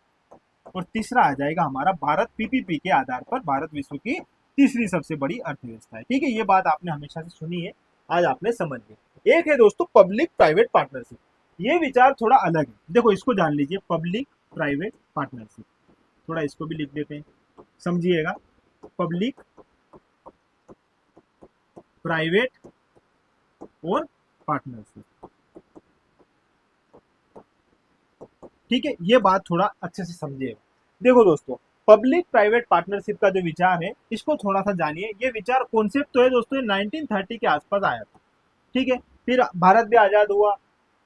और तीसरा आ जाएगा हमारा भारत। पीपीपी के आधार पर भारत विश्व की तीसरी सबसे बड़ी अर्थव्यवस्था है। ठीक है, ये बात आपने हमेशा से सुनी है, आज आपने समझ ली। एक है दोस्तों पब्लिक प्राइवेट पार्टनरशिप। ये विचार थोड़ा अलग है, देखो इसको जान लीजिए, पब्लिक प्राइवेट पार्टनरशिप। थोड़ा इसको भी लिख देते हैं, समझिएगा। पब्लिक प्राइवेट और पार्टनरशिप। ठीक है, ये बात थोड़ा अच्छे से समझिएगा। देखो दोस्तों, पब्लिक प्राइवेट पार्टनरशिप का जो विचार है इसको थोड़ा सा जानिए। ये विचार कॉन्सेप्ट तो है दोस्तों 1930 के आसपास आया था। ठीक है, फिर भारत भी आज़ाद हुआ,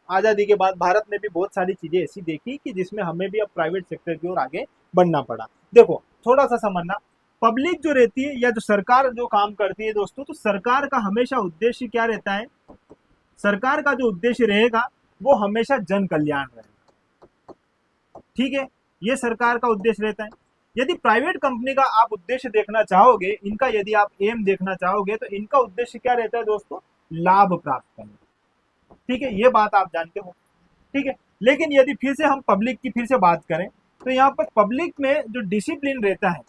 आज़ादी के बाद भारत ने भी बहुत सारी चीज़ें ऐसी देखी कि जिसमें हमें भी अब प्राइवेट सेक्टर की ओर आगे बढ़ना पड़ा। देखो थोड़ा सा समझना, पब्लिक जो रहती है या जो सरकार जो काम करती है दोस्तों, तो सरकार का हमेशा उद्देश्य क्या रहता है? सरकार का जो उद्देश्य रहेगा वो हमेशा जन कल्याण रहेगा। ठीक है, ये सरकार का उद्देश्य रहता है। यदि प्राइवेट कंपनी का आप उद्देश्य देखना चाहोगे, इनका यदि आप एम देखना चाहोगे, तो इनका उद्देश्य क्या रहता है दोस्तों? लाभ प्राप्त करना। ठीक है, ये बात आप जानते हो। ठीक है, लेकिन यदि फिर से हम पब्लिक की फिर से बात करें, तो यहाँ पर पब्लिक में जो डिसिप्लिन रहता है,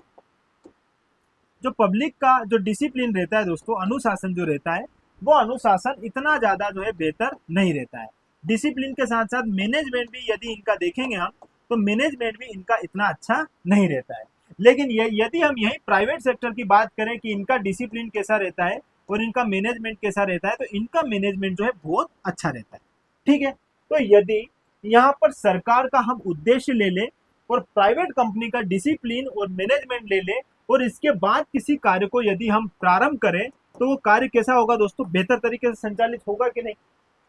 जो पब्लिक का जो डिसिप्लिन रहता है दोस्तों, अनुशासन जो रहता है, वो अनुशासन इतना ज्यादा जो है बेहतर नहीं रहता है। डिसिप्लिन के साथ साथ मैनेजमेंट भी यदि इनका देखेंगे हम, तो मैनेजमेंट भी इनका इतना अच्छा नहीं रहता है। लेकिन ये यदि हम यही प्राइवेट सेक्टर की बात करें कि इनका डिसिप्लिन कैसा रहता है और इनका मैनेजमेंट कैसा रहता है, तो इनका मैनेजमेंट जो है बहुत अच्छा रहता है। ठीक है, तो यदि यहाँ पर सरकार का हम उद्देश्य ले लें और प्राइवेट कंपनी का डिसिप्लिन और मैनेजमेंट ले लें, और इसके बाद किसी कार्य को यदि हम प्रारंभ करें, तो वो कार्य कैसा होगा दोस्तों? बेहतर तरीके से संचालित होगा कि नहीं?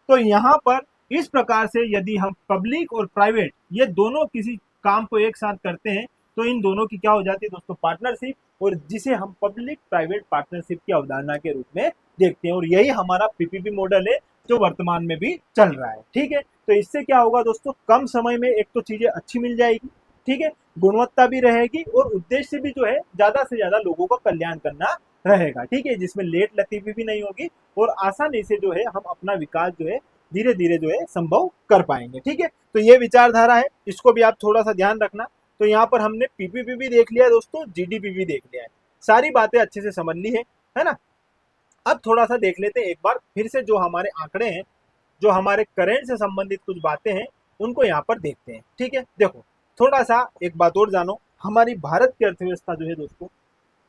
तो यहाँ पर इस प्रकार से यदि हम पब्लिक और प्राइवेट ये दोनों किसी काम को एक साथ करते हैं, तो इन दोनों की क्या हो जाती है दोस्तों? पार्टनरशिप, और जिसे हम पब्लिक प्राइवेट पार्टनरशिप की अवधारणा के रूप में देखते हैं। और यही हमारा पीपीपी मॉडल है जो वर्तमान में भी चल रहा है। ठीक है, तो इससे क्या होगा दोस्तों? कम समय में एक तो चीजें अच्छी मिल जाएगी, ठीक है, गुणवत्ता भी रहेगी, और उद्देश्य भी जो है ज्यादा से ज्यादा लोगों का कल्याण करना रहेगा। ठीक है, जिसमें लेट लतीफी भी नहीं होगी, और आसानी से जो है हम अपना विकास जो है धीरे धीरे जो है संभव कर पाएंगे। ठीक है, तो ये विचारधारा है, इसको भी आप थोड़ा सा ध्यान रखना। तो यहाँ पर हमने पीपीपी भी देख लिया दोस्तों, जीडीपी भी देख लिया है, सारी बातें अच्छे से समझ ली है ना। अब थोड़ा सा देख लेते हैं एक बार फिर से जो हमारे आंकड़े हैं, जो हमारे करेंट से संबंधित कुछ बातें हैं, उनको यहाँ पर देखते हैं। ठीक है, देखो थोड़ा सा एक बात और जानो, हमारी भारत की अर्थव्यवस्था जो है दोस्तों,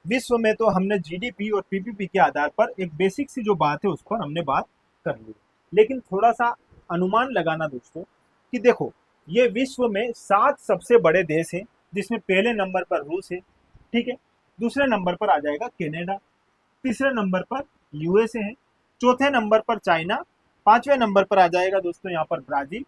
विश्व में तो हमने जीडीपी और पीपीपी के आधार पर एक बेसिक सी जो बात है उस पर हमने बात कर ली। लेकिन थोड़ा सा अनुमान लगाना दोस्तों कि देखो, ये विश्व में 7 सबसे बड़े देश हैं, जिसमें पहले नंबर पर रूस है। ठीक है, दूसरे नंबर पर आ जाएगा कनाडा, तीसरे नंबर पर यूएसए है, चौथे नंबर पर चाइना, पांचवें नंबर पर आ जाएगा दोस्तों यहाँ पर ब्राजील,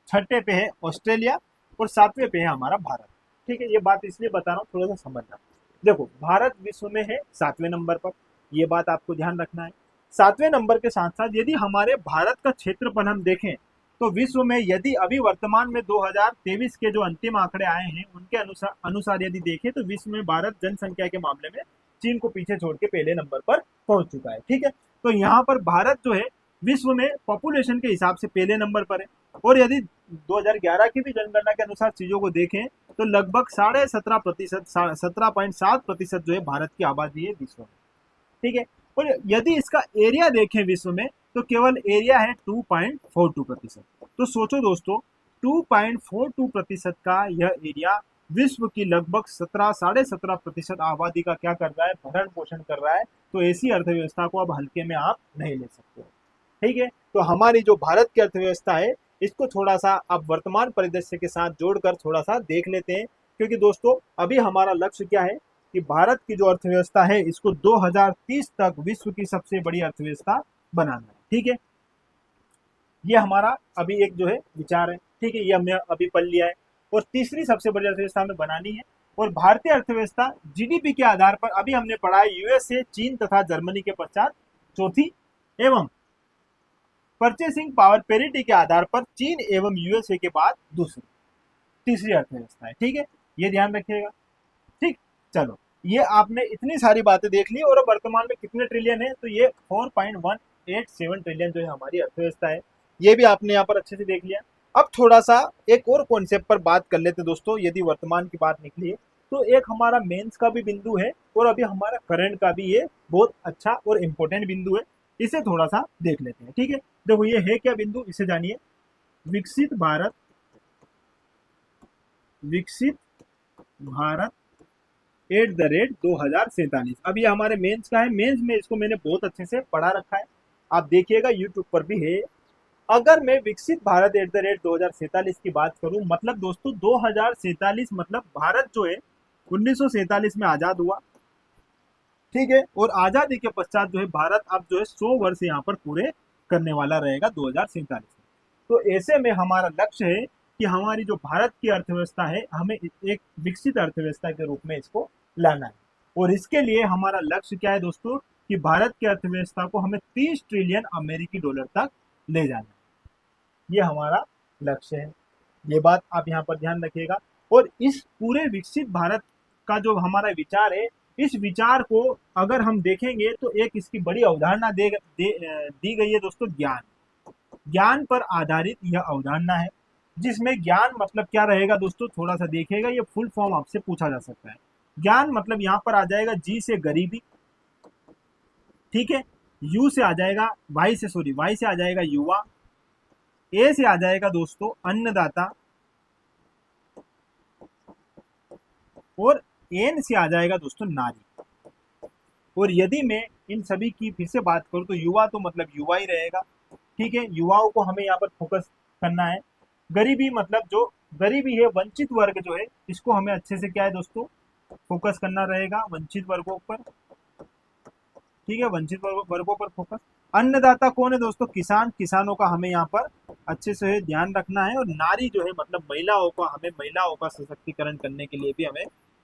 छठे पे है ऑस्ट्रेलिया, और सातवें पे है हमारा भारत। ठीक है, ये बात इसलिए बता रहा हूँ थोड़ा सा समझना। देखो भारत विश्व में है 7वें नंबर पर, ये बात आपको ध्यान रखना है। 7वें नंबर के साथ साथ यदि हमारे भारत का क्षेत्रफल हम देखें, तो विश्व में यदि अभी वर्तमान में 2023 के जो अंतिम आंकड़े आए हैं उनके अनुसार यदि देखें, तो विश्व में भारत जनसंख्या के मामले में चीन को पीछे छोड़ के पहले नंबर पर पहुंच चुका है। ठीक है, तो यहाँ पर भारत जो है विश्व में पॉपुलेशन के हिसाब से पहले नंबर पर है, और यदि 2011 की भी जनगणना के अनुसार चीजों को देखें, तो लगभग 17.5%, 17.7% जो है भारत की आबादी है विश्व में। ठीक है, और यदि इसका एरिया देखें विश्व में, तो केवल एरिया है 2.42%। तो सोचो दोस्तों 2.42% का यह एरिया विश्व की लगभग 17-17.5% आबादी का क्या कर रहा है, भरण पोषण कर रहा है। तो ऐसी अर्थव्यवस्था को अब हल्के में आप नहीं ले सकते। ठीक है, तो हमारी जो भारत की अर्थव्यवस्था है इसको थोड़ा सा अब वर्तमान परिदृश्य के साथ जोड़कर थोड़ा सा देख लेते हैं, क्योंकि दोस्तों अभी हमारा लक्ष्य क्या है कि भारत की जो अर्थव्यवस्था है इसको 2030 तक विश्व की सबसे बड़ी अर्थव्यवस्था बनाना है। ठीक है, ये हमारा अभी एक जो है विचार है। ठीक है, ये हमने अभी पढ़ लिया है। और तीसरी सबसे बड़ी अर्थव्यवस्था हमें बनानी है। और भारतीय अर्थव्यवस्था जीडीपी के आधार पर अभी हमने पढ़ा है यूएसए, चीन तथा जर्मनी के पश्चात चौथी, एवं परचेसिंग पावर पेरिटी के आधार पर चीन एवं यूएसए के बाद दूसरी, तीसरी अर्थव्यवस्था है। ठीक है, ये ध्यान रखिएगा। ठीक, चलो ये आपने इतनी सारी बातें देख ली। और वर्तमान में कितने ट्रिलियन है, तो ये 4.187 ट्रिलियन जो है हमारी अर्थव्यवस्था है, ये भी आपने यहाँ पर अच्छे से देख लिया। अब थोड़ा सा एक और कॉन्सेप्ट पर बात कर लेते दोस्तों। यदि वर्तमान की बात निकली है तो एक हमारा मेंस का भी बिंदु है और अभी हमारा करंट का भी ये बहुत अच्छा और इम्पोर्टेंट बिंदु है। इसे थोड़ा सा देख लेते हैं। ठीक है, देखो ये है क्या बिंदु, इसे जानिए। विकसित भारत, विकसित भारत @2047। अब ये हमारे मेंस का है। मेंस में इसको मैंने बहुत अच्छे से पढ़ा रखा है, आप देखिएगा यूट्यूब पर भी है। अगर मैं विकसित भारत @2047 की बात करूं, मतलब दोस्तों 2047 मतलब भारत जो है 1947 में आजाद हुआ। ठीक है, और आजादी के पश्चात जो है भारत अब जो है 100 वर्ष यहाँ पर पूरे करने वाला रहेगा 2047 में। तो ऐसे में हमारा लक्ष्य है कि हमारी जो भारत की अर्थव्यवस्था है हमें एक विकसित अर्थव्यवस्था के रूप में इसको लाना है। और इसके लिए हमारा लक्ष्य क्या है दोस्तों, कि भारत की अर्थव्यवस्था को हमें 30 ट्रिलियन अमेरिकी डॉलर तक ले जाना है। ये हमारा लक्ष्य है, ये बात आप यहाँ पर ध्यान रखिएगा। और इस पूरे विकसित भारत का जो हमारा विचार है, इस विचार को अगर हम देखेंगे तो एक इसकी बड़ी अवधारणा दी गई है दोस्तों, ज्ञान। ज्ञान पर आधारित यह अवधारणा है, जिसमें ज्ञान मतलब क्या रहेगा दोस्तों, थोड़ा सा देखिएगा। ये फुल फॉर्म आपसे पूछा जा सकता है। ज्ञान मतलब यहाँ पर आ जाएगा जी से गरीबी। ठीक है, यू से आ जाएगा, वाई से आ जाएगा युवा। ए से आ जाएगा दोस्तों अन्नदाता। और एन से आ जाएगा दोस्तों नारी। और यदि मैं इन सभी की फिर से बात करूं तो युवा तो मतलब युवा ही रहेगा। ठीक है, युवाओं को हमें यहाँ पर फोकस करना है। गरीबी मतलब जो गरीबी है, वंचित वर्ग जो है, इसको हमें अच्छे से क्या है दोस्तों फोकस करना रहेगा, वंचित वर्गों पर। ठीक है, वंचित वर्गों पर फोकस। अन्नदाता कौन है दोस्तों, किसान। किसानों का हमें यहाँ पर अच्छे से ध्यान रखना है। और नारी जो है मतलब महिलाओं का, हमें महिलाओं का सशक्तिकरण करने के लिए भी हमें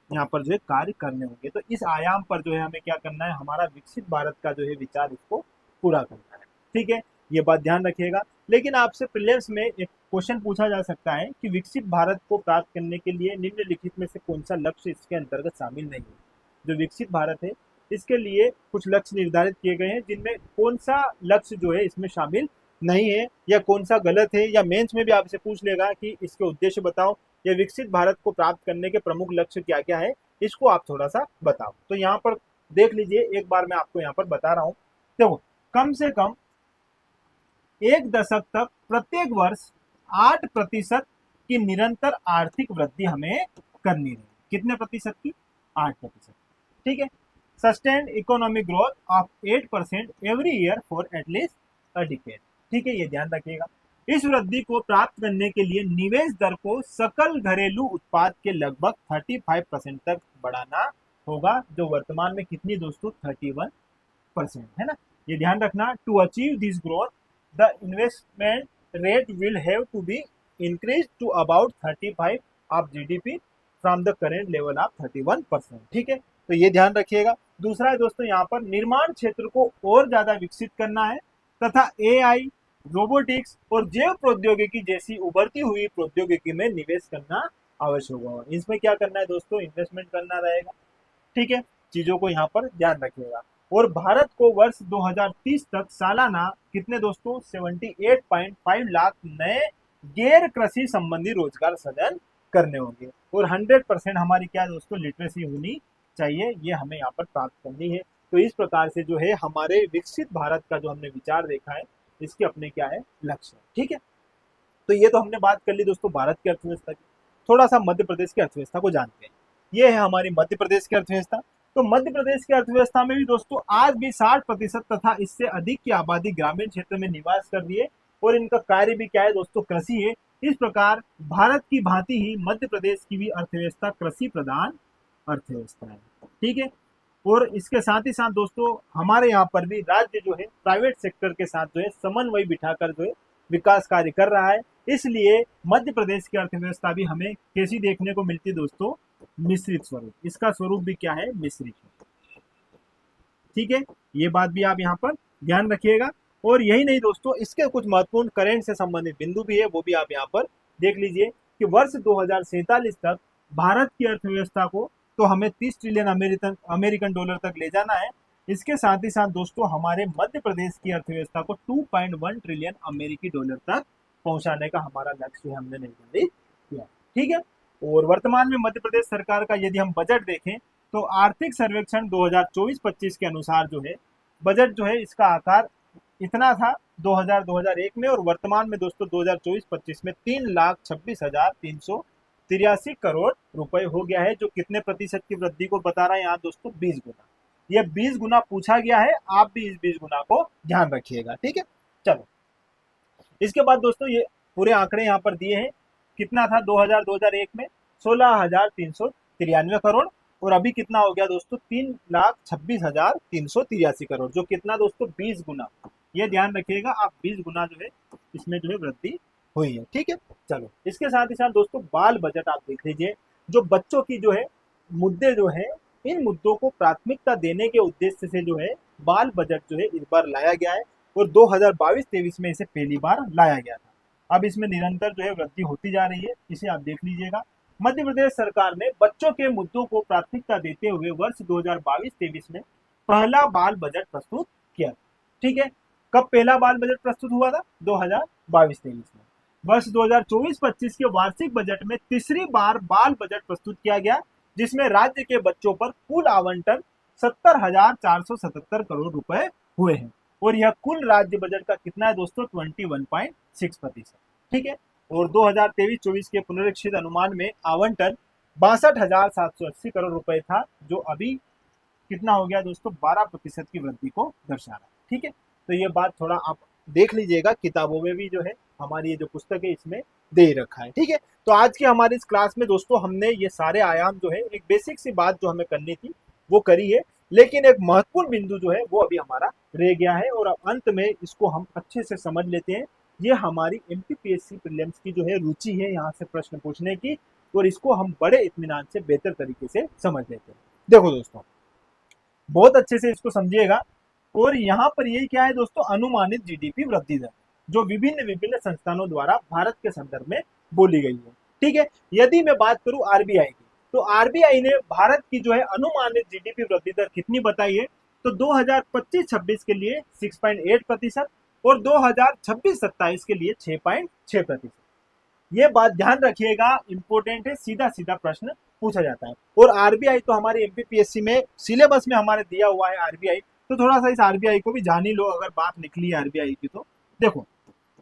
यहाँ पर जो है कार्य करने होंगे। तो इस आयाम पर जो है हमें क्या करना है, हमारा विकसित भारत का जो है विचार इसको पूरा करना है। ठीक है, ये बात ध्यान रखिएगा। लेकिन आपसे प्रीलिम्स में एक क्वेश्चन पूछा जा सकता है कि विकसित भारत को प्राप्त करने के लिए निम्नलिखित में से कौन सा लक्ष्य इसके अंतर्गत शामिल नहीं है। जो विकसित भारत है इसके लिए कुछ लक्ष्य निर्धारित किए गए हैं, जिनमें कौन सा लक्ष्य जो है इसमें शामिल नहीं है या कौन सा गलत है, या मेंस में भी आपसे पूछ लेगा कि इसके उद्देश्य बताओ, या विकसित भारत को प्राप्त करने के प्रमुख लक्ष्य क्या क्या है, इसको आप थोड़ा सा बताओ। तो यहाँ पर देख लीजिए, एक बार मैं आपको यहाँ पर बता रहा हूँ। देखो, कम से कम एक दशक तक प्रत्येक वर्ष 8% की निरंतर आर्थिक वृद्धि हमें करनी है। कितने प्रतिशत की, 8%। ठीक है, sustain economic growth of 8% every year for at least a decade. ठीक है, ये ध्यान रखिएगा। इस वृद्धि को प्राप्त करने के लिए निवेश दर को सकल घरेलू उत्पाद के लगभग 35% तक बढ़ाना होगा, जो वर्तमान में कितनी दोस्तों 31% है ना। ये ध्यान रखना, to achieve this growth the investment rate will have to be increase to about 35 of GDP from the current level of 31%। ठीक है, तो ये ध्यान रखिएगा। दूसरा है दोस्तों, यहाँ पर निर्माण क्षेत्र को और ज्यादा विकसित करना है तथा एआई, रोबोटिक्स और जैव प्रौद्योगिकी जैसी उभरती हुई प्रौद्योगिकी में निवेश करना आवश्यक होगा। इसमें क्या करना है दोस्तों, इन्वेस्टमेंट करना रहेगा। ठीक है, चीजों को यहाँ पर ध्यान रखिएगा। और भारत को वर्ष 2030 तक सालाना कितने दोस्तों 78.5 लाख नए गैर कृषि संबंधी रोजगार सृजन करने होंगे। और 100% हमारी क्या दोस्तों लिटरेसी होनी चाहिए, ये हमें यहाँ पर प्राप्त करनी है। तो इस प्रकार से जो है हमारे विकसित भारत का जो हमने विचार देखा है इसके अपने क्या है लक्ष्य है। ठीक है, तो ये तो हमने बात कर ली दोस्तों भारत की अर्थव्यवस्था की। थोड़ा सा मध्य प्रदेश की अर्थव्यवस्था को जानते हैं। ये है हमारी मध्य प्रदेश की अर्थव्यवस्था। तो मध्य प्रदेश की अर्थव्यवस्था में भी दोस्तों आज भी 60% तथा इससे अधिक की आबादी ग्रामीण क्षेत्र में निवास कर रही है और इनका कार्य भी क्या है दोस्तों, कृषि है। इस प्रकार भारत की भांति ही मध्य प्रदेश की भी अर्थव्यवस्था कृषि प्रधान अर्थव्यवस्था है। ठीक है, और इसके साथ ही साथ दोस्तों हमारे यहाँ पर भी राज्य जो है प्राइवेट सेक्टर के साथ जो है समन्वय बिठाकर जो है विकास कार्य कर रहा है। इसलिए मध्य प्रदेश की अर्थव्यवस्था भी हमें कैसी देखने को मिलती है दोस्तों, मिश्रित स्वरूप। इसका स्वरूप भी क्या है, मिश्रित है। ठीक है, ये बात भी आप यहाँ पर ध्यान रखिएगा। और यही नहीं दोस्तों, इसके कुछ महत्वपूर्ण करेंट से संबंधित बिंदु भी है, वो भी आप यहाँ पर देख लीजिए कि वर्ष 2047 तक भारत की अर्थव्यवस्था को तो हमें 30 ट्रिलियन अमेरिकन डॉलर तक ले जाना है। इसके साथ ही साथ दोस्तों हमारे मध्य प्रदेश की अर्थव्यवस्था को 2.1 ट्रिलियन अमेरिकी डॉलर तक पहुंचाने का हमारा लक्ष्य हमने निर्धारित किया। ठीक है, और वर्तमान में मध्य प्रदेश सरकार का यदि हम बजट देखें तो आर्थिक सर्वेक्षण 2024-25 के अनुसार जो है बजट जो है इसका आकार इतना था 2001 में, और वर्तमान में दोस्तों 2024-25 में 3,26,383 करोड़ रुपए हो गया है, जो कितने प्रतिशत की वृद्धि को बता रहा है यहाँ दोस्तों, 20 गुना। यह 20 गुना पूछा गया है, आप भी इस 20 गुना को ध्यान रखिएगा। ठीक है, चलो इसके बाद दोस्तों ये पूरे आंकड़े यहाँ पर दिए हैं। कितना था 2001 में 16,393 करोड़, और अभी कितना हो गया दोस्तों, 3,26,383 करोड़, जो कितना दोस्तों 20 गुना। ये ध्यान रखिएगा आप, 20 गुना जो है इसमें जो है वृद्धि हुई है। ठीक है, चलो इसके साथ ही साथ दोस्तों बाल बजट आप देख लीजिए। जो बच्चों की जो है मुद्दे जो है, इन मुद्दों को प्राथमिकता देने के उद्देश्य से जो है बाल बजट जो है इस बार लाया गया है, और 2022-23 में इसे पहली बार लाया गया था। अब इसमें निरंतर जो है वृद्धि होती जा रही है, इसे आप देख लीजिएगा। मध्य प्रदेश सरकार ने बच्चों के मुद्दों को प्राथमिकता देते हुए वर्ष 2022-23 में पहला बाल बजट प्रस्तुत किया। ठीक है, कब पहला बाल बजट प्रस्तुत हुआ था, 2022-23 में। वर्ष 2024-25 के वार्षिक बजट में तीसरी बार बाल बजट प्रस्तुत किया गया, जिसमें राज्य के बच्चों पर कुल आवंटन 70,477 करोड़ रुपए हुए हैं, और यह कुल राज्य बजट का कितना है दोस्तों, 21.6%। ठीक है, और 2023-24 के पुनरीक्षित अनुमान में आवंटन 62,780 करोड़ रुपए था, जो अभी कितना हो गया दोस्तों, 12% की वृद्धि को दर्शा रहा है। ठीक है, तो ये बात थोड़ा आप देख लीजिएगा, किताबों में भी जो है हमारी ये जो पुस्तक है इसमें दे रखा है। ठीक है, तो आज की हमारी इस क्लास में दोस्तों हमने ये सारे आयाम जो है, एक बेसिक सी बात जो हमें करनी थी वो करी है, लेकिन एक महत्वपूर्ण बिंदु जो है वो अभी हमारा रह गया है, और अंत में इसको हम अच्छे से समझ लेते हैं। ये हमारी एमपीपीएससी प्रीलिम्स की जो है रुचि है यहाँ से प्रश्न पूछने की, और इसको हम बड़े इत्मीनान से बेहतर तरीके से समझ लेते हैं। देखो दोस्तों, बहुत अच्छे से इसको समझिएगा। और यहाँ पर ये क्या है दोस्तों, अनुमानित जीडीपी वृद्धि दर, जो विभिन्न विभिन्न संस्थानों द्वारा भारत के संदर्भ में बोली गई है। ठीक है, यदि मैं बात करूं आरबीआई की, तो आरबीआई ने भारत की जो है अनुमानित जीडीपी वृद्धि दर कितनी बताई है, तो 2025-26 के लिए 6.8% और 2026-27 के लिए 6.6%। ये बात ध्यान रखिएगा, इंपॉर्टेंट है, सीधा सीधा प्रश्न पूछा जाता है। और आरबीआई तो हमारे एमपीपीएससी में सिलेबस में हमारे दिया हुआ है आरबीआई, तो थोड़ा सा इस आरबीआई को भी जान ही लो, अगर बात निकली है आरबीआई की तो। देखो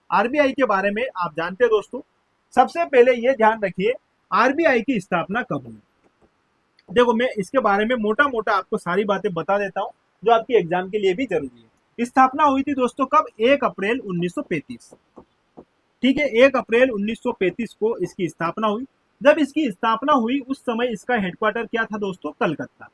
आरबीआई के बारे में आप जानते हैं दोस्तों, सबसे पहले ये ध्यान रखिए आरबीआई की स्थापना कब हुई। देखो मैं इसके बारे में मोटा मोटा आपको सारी बातें बता देता हूं, जो आपकी एग्जाम के लिए भी जरूरी है। स्थापना हुई थी दोस्तों कब, 1 अप्रैल 1935। ठीक है, 1 अप्रैल 1935 को इसकी स्थापना हुई। जब इसकी स्थापना हुई उस समय इसका हेडक्वार्टर क्या था दोस्तों, कलकत्ता,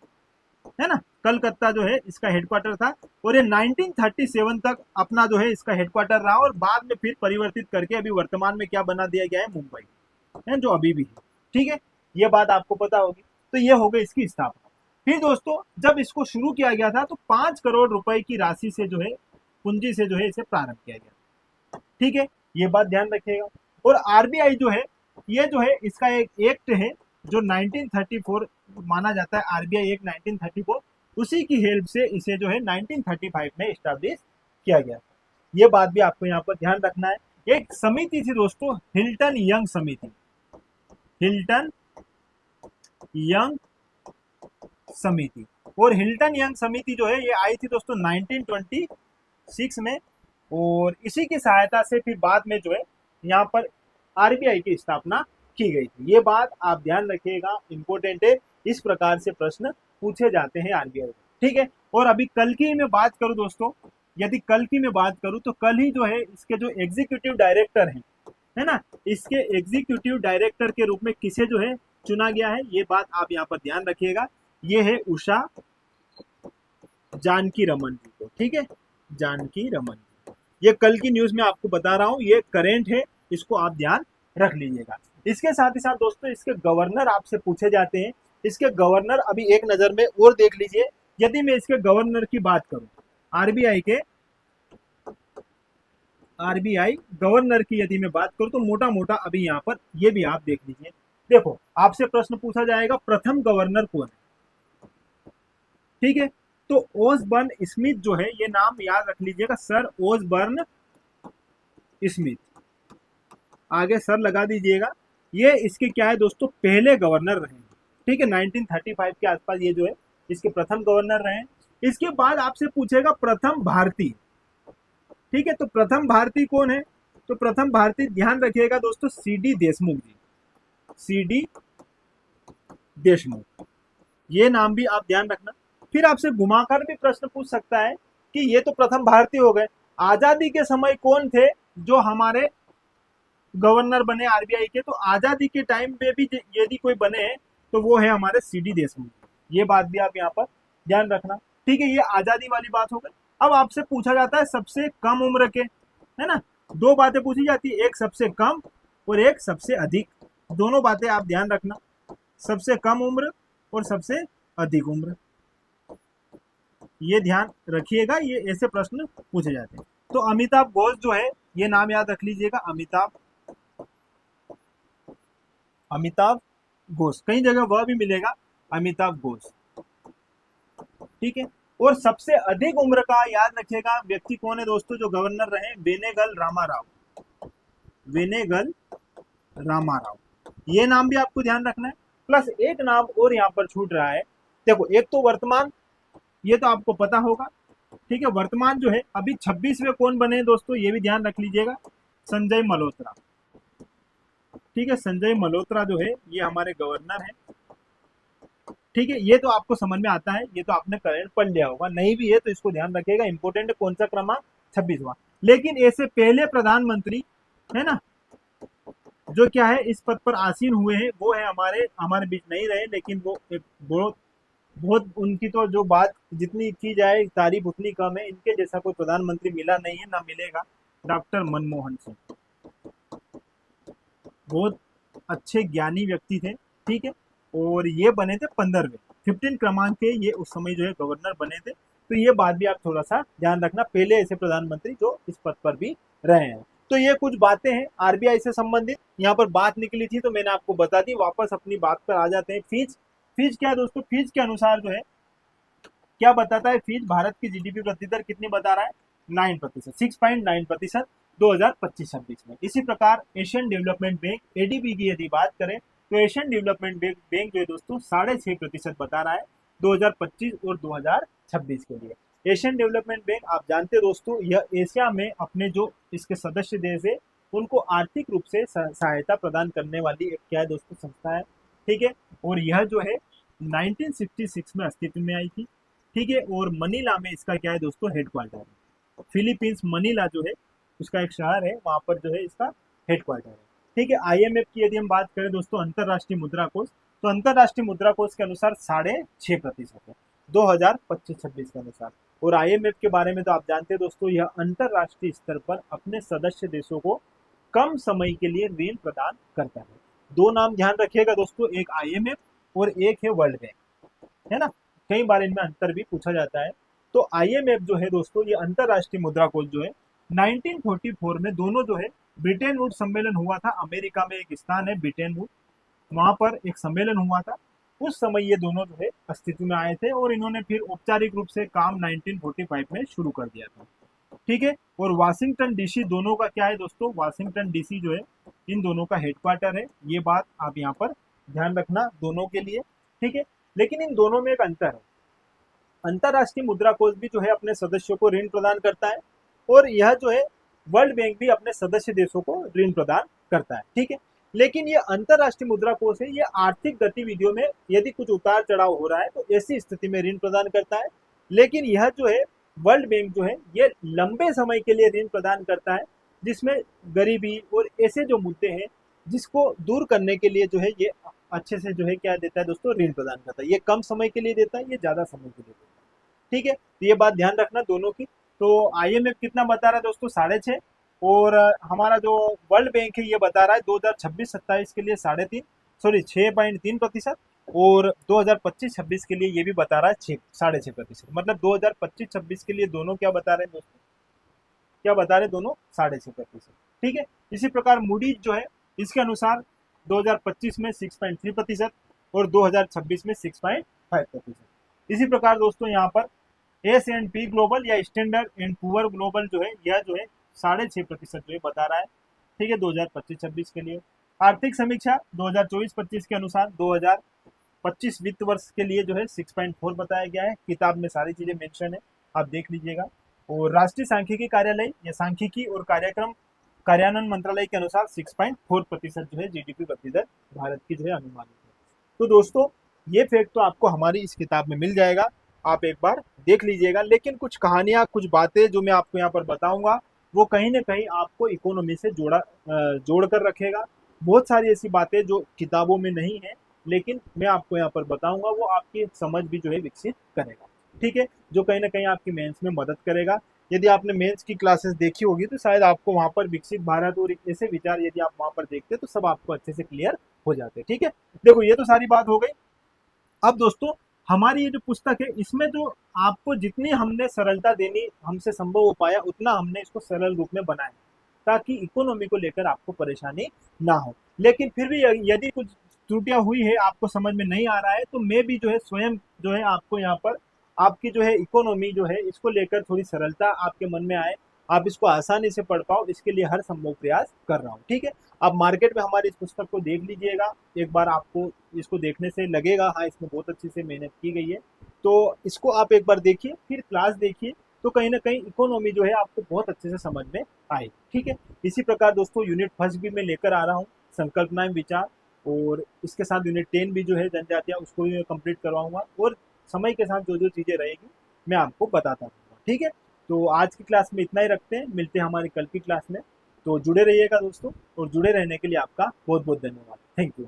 है ना, कलकत्ता जो है इसका हेडक्वार्टर था। और ये 1937 तक अपना जो है इसका हेडक्वार्टर रहा, और बाद में फिर परिवर्तित करके अभी वर्तमान में क्या बना दिया गया है, मुंबई है, जो अभी भी है। ठीक है, ये बात आपको पता होगी। तो ये हो गई इसकी स्थापना। फिर दोस्तों जब इसको शुरू किया गया था तो 5 करोड़ रुपए की राशि से जो है, पूंजी से जो है इसे प्रारंभ किया गया। ठीक है, ये बात ध्यान रखिएगा। और आरबीआई जो है, ये जो है इसका एक एक्ट है जो 1934 माना जाता है, आरबीआई एक्ट 1934, उसी की हेल्प से इसे जो है 1935 में एस्टैब्लिश किया गया। ये बात भी आपको यहाँ पर ध्यान रखना है। एक समिति थी दोस्तों, हिल्टन यंग समिति, हिल्टन यंग समिति। और हिल्टन यंग समिति जो है ये आई थी दोस्तों 1926 में, और इसी की सहायता से फिर बाद में जो है यहाँ पर आरबीआई की स्थापना की गई थी। ये बात आप ध्यान रखिएगा, इंपॉर्टेंट है, इस प्रकार से प्रश्न पूछे जाते हैं आरबीआई में, ठीक है। और अभी कल की मैं बात करूं दोस्तों, यदि कल की मैं बात करूं तो कल ही जो है इसके जो एग्जीक्यूटिव डायरेक्टर हैं, है ना, इसके एग्जीक्यूटिव डायरेक्टर के रूप में किसे जो है चुना गया है, ये बात आप यहाँ पर ध्यान रखिएगा। ये है उषा जानकी रमन जी को, ठीक है, जानकी रमन जी। ये कल की न्यूज में आपको बता रहा हूँ, ये करेंट है, इसको आप ध्यान रख लीजिएगा। इसके साथ ही साथ दोस्तों इसके गवर्नर आपसे पूछे जाते हैं। इसके गवर्नर अभी एक नजर में और देख लीजिए। यदि मैं इसके गवर्नर की बात करूं, आरबीआई गवर्नर की यदि मैं बात करूं तो मोटा मोटा अभी यहाँ पर ये भी आप देख लीजिए। देखो आपसे प्रश्न पूछा जाएगा प्रथम गवर्नर कौन है, ठीक है। तो ओसबर्न स्मिथ जो है, ये नाम याद रख लीजिएगा, सर ओसबर्न स्मिथ, आगे सर लगा दीजिएगा। ये इसके क्या है दोस्तों, पहले गवर्नर रहे, ठीक है, 1935 के आसपास ये जो है इसके प्रथम गवर्नर रहे। इसके बाद आपसे पूछेगा प्रथम भारतीय, ठीक है। तो प्रथम भारतीय कौन है, तो प्रथम भारतीय ध्यान रखिएगा दोस्तों, सीडी देशमुख जी, सीडी देशमुख, ये नाम भी आप ध्यान रखना। फिर आपसे घुमाकर भी प्रश्न पूछ सकता है कि ये तो प्रथम भारतीय हो गए, आजादी के समय कौन थे जो हमारे गवर्नर बने आरबीआई के, तो आजादी के टाइम पे भी यदि कोई बने हैं तो वो है हमारे सीडी देशमुख। ये बात भी आप यहाँ पर ध्यान रखना, ठीक है। ये आजादी वाली बात हो गई। अब आपसे पूछा जाता है सबसे कम उम्र के, है ना, दो बातें पूछी जाती है, एक सबसे कम और एक सबसे अधिक। दोनों बातें आप ध्यान रखना, सबसे कम उम्र और सबसे अधिक उम्र, ये ध्यान रखिएगा, ये ऐसे प्रश्न पूछे जाते हैं। तो अमिताभ घोष जो है, ये नाम याद रख लीजिएगा, अमिताभ घोष, कई जगह वह भी मिलेगा, अमिताभ घोष, ठीक है। और सबसे अधिक उम्र का याद रखिएगा व्यक्ति कौन है दोस्तों, जो गवर्नर रहे, वेनेगल रामाराव, वेनेगल रामाराव, ये नाम भी आपको ध्यान रखना है। प्लस एक नाम और यहाँ पर छूट रहा है, देखो एक तो वर्तमान, ये तो आपको पता होगा, ठीक है। वर्तमान जो है अभी 26वें कौन बने हैं दोस्तों, ये भी ध्यान रख लीजिएगा, संजय मल्होत्रा, ठीक है। संजय मल्होत्रा जो है ये हमारे गवर्नर हैं, ठीक है। ये तो आपको समझ में आता है, ये तो आपने करंट पढ़ लिया होगा, नहीं भी है तो इसको ध्यान रखिएगा, इंपॉर्टेंट है, कौन सा क्रमांक, 26वां। लेकिन ऐसे पहले प्रधानमंत्री, है ना, जो क्या है इस पद पर आसीन हुए हैं, वो है हमारे बीच नहीं रहे, लेकिन वो एक बहुत बहुत उनकी तो जो बात जितनी की जाए तारीफ उतनी कम है। इनके जैसा कोई प्रधानमंत्री मिला नहीं है, ना मिलेगा, डॉक्टर मनमोहन सिंह, बहुत अच्छे ज्ञानी व्यक्ति थे, ठीक है। और ये बने थे 15वें, 15 क्रमांक के ये उस समय जो है गवर्नर बने थे। तो ये बात भी आप थोड़ा सा ध्यान रखना, पहले ऐसे प्रधानमंत्री जो इस पद पर भी रहे हैं। तो ये कुछ बातें हैं आरबीआई से संबंधित, यहाँ पर बात निकली थी तो मैंने आपको बता दी। वापस अपनी बात पर आ जाते हैं। फीस, फीस क्या है दोस्तों, फीस के अनुसार जो है क्या बताता है, फीस भारत की जीडीपी वृद्धि दर कितनी बता रहा है, 9%, 6.9% 2025-26 में। इसी प्रकार एशियन डेवलपमेंट बैंक एडीबी की यदि बात करें तो एशियन डेवलपमेंट बैंक जो है दोस्तों 6.5% बता रहा है 2025 और 2026 के लिए। एशियन डेवलपमेंट बैंक आप जानते हैं दोस्तों, यह एशिया में अपने जो इसके सदस्य देश है उनको आर्थिक रूप से सहायता प्रदान करने वाली एक क्या है दोस्तों संस्था है, ठीक है। और यह जो है 1966 में अस्तित्व में आई थी, ठीक है। और मनीला में इसका क्या है दोस्तों हेडक्वार्टर है, फिलीपींस मनीला जो है उसका एक शहर है, वहां पर जो है इसका हेडक्वार्टर है, ठीक है। आईएमएफ की यदि हम बात करें दोस्तों, अंतरराष्ट्रीय मुद्रा कोष, तो अंतरराष्ट्रीय मुद्रा कोष के अनुसार 6.5% है 2025-26 के अनुसार। और आईएमएफ के बारे में तो आप जानते हैं दोस्तों, यह अंतरराष्ट्रीय स्तर पर अपने सदस्य देशों को कम समय के लिए ऋण प्रदान करता है। दो नाम ध्यान रखिएगा दोस्तों, एक आईएमएफ और एक है वर्ल्ड बैंक, है ना, कई बार इनमें अंतर भी पूछा जाता है। तो आईएमएफ जो है दोस्तों, ये अंतरराष्ट्रीय मुद्रा कोष जो है 1944 में दोनों जो है ब्रिटेन वुड सम्मेलन हुआ था, अमेरिका में एक स्थान है ब्रिटेन वुड, वहां पर एक सम्मेलन हुआ था, उस समय ये दोनों जो है अस्तित्व में आए थे और इन्होंने फिर औपचारिक रूप से काम 1945 में शुरू कर दिया था, ठीक है। और वाशिंगटन डीसी दोनों का क्या है दोस्तों, वाशिंगटन डीसी जो है इन दोनों का हेडक्वार्टर है, ये बात आप यहाँ पर ध्यान रखना दोनों के लिए, ठीक है। लेकिन इन दोनों में एक अंतर है, अंतरराष्ट्रीय मुद्रा कोष भी जो है अपने सदस्यों को ऋण प्रदान करता है और यह जो है वर्ल्ड बैंक भी अपने सदस्य देशों को ऋण प्रदान करता है। ठीक है, लेकिन ये अंतरराष्ट्रीय मुद्रा कोष है, ये आर्थिक गतिविधियों में यदि कुछ उतार चढ़ाव हो रहा है तो ऐसी स्थिति में ऋण प्रदान करता है। लेकिन यह जो है वर्ल्ड बैंक जो है ये लंबे समय के लिए ऋण प्रदान करता है, जिसमें गरीबी और ऐसे जो मुद्दे हैं जिसको दूर करने के लिए जो है ये अच्छे से जो है क्या देता है दोस्तों, ऋण प्रदान करता है। ये कम समय के लिए देता है, ये ज्यादा समय के लिए देता है। ठीक है, तो ये बात ध्यान रखना दोनों की। तो IMF कितना बता रहा है दोस्तों, 6.5, और हमारा जो वर्ल्ड बैंक है ये बता रहा है 2026-27 के लिए 6.3%, और 2025-26 के लिए ये भी बता रहा है 6.5%। मतलब 2025-26 के लिए दोनों क्या बता रहे हैं दोस्तों, क्या बता रहे हैं दोनों, 6.5%। ठीक है, इसी प्रकार मूडीज जो है इसके अनुसार 2025 में 6.3% और 2026 में 6.5%। इसी प्रकार दोस्तों यहाँ पर S&P ग्लोबल या स्टैंडर्ड एंड पुअर ग्लोबल जो है यह जो है 6.5% जो है बता रहा है। ठीक है, 2025-26 के लिए। आर्थिक समीक्षा 2024-25 के अनुसार 2025 वित्त वर्ष के लिए जो है 6.4 बताया गया है। किताब में सारी चीजें मेंशन है, आप देख लीजिएगा। और राष्ट्रीय सांख्यिकी कार्यालय या सांख्यिकी और कार्यक्रम कार्यान्वयन मंत्रालय के अनुसार 6.4% जो है GDP वृद्धि दर भारत की जो है अनुमानित है। तो दोस्तों ये फैक्ट तो आपको हमारी इस किताब में मिल जाएगा, आप एक बार देख लीजिएगा। लेकिन कुछ कहानियां, कुछ बातें जो मैं आपको यहाँ पर बताऊंगा वो कहीं ना कहीं आपको इकोनॉमी से जोड़ कर रखेगा। बहुत सारी ऐसी बातें जो किताबों में नहीं है, लेकिन मैं आपको यहाँ पर बताऊंगा, वो आपकी समझ भी जो है विकसित करेगा। ठीक है, जो कहीं ना कहीं आपकी मेंस में मदद करेगा। यदि आपने मेंस की क्लासेस देखी होगी तो शायद आपको वहां पर विकसित भारत और ऐसे विचार यदि आप वहां पर देखते तो सब आपको अच्छे से क्लियर हो जाते। ठीक है, देखो ये तो सारी बात हो गई। अब दोस्तों हमारी ये जो पुस्तक है इसमें जो आपको जितनी हमने सरलता देनी हमसे संभव हो पाया उतना हमने इसको सरल रूप में बनाया, ताकि इकोनॉमी को लेकर आपको परेशानी ना हो। लेकिन फिर भी यदि कुछ त्रुटियां हुई है, आपको समझ में नहीं आ रहा है, तो मैं भी जो है स्वयं जो है आपको यहाँ पर आपकी जो है इकोनॉमी जो है इसको लेकर थोड़ी सरलता आपके मन में आए, आप इसको आसानी से पढ़ पाओ, इसके लिए हर संभव प्रयास कर रहा हूँ। ठीक है, आप मार्केट में हमारी इस पुस्तक को देख लीजिएगा एक बार, आपको इसको देखने से लगेगा हाँ इसमें बहुत अच्छी से मेहनत की गई है। तो इसको आप एक बार देखिए, फिर क्लास देखिए, तो कहीं ना कहीं इकोनॉमी जो है आपको बहुत अच्छे से समझ में आएगी। ठीक है, इसी प्रकार दोस्तों यूनिट 1 भी मैं लेकर आ रहा हूँ, संकल्पनाएं विचार, और इसके साथ यूनिट 10 भी जो है जनजातियां, उसको भी मैं कंप्लीट करवाऊंगा, और समय के साथ जो जो चीजें रहेगी मैं आपको बताता रहूंगा। ठीक है, तो आज की क्लास में इतना ही रखते हैं, मिलते हैं हमारी कल की क्लास में। तो जुड़े रहिएगा दोस्तों, और जुड़े रहने के लिए आपका बहुत बहुत धन्यवाद। Thank you.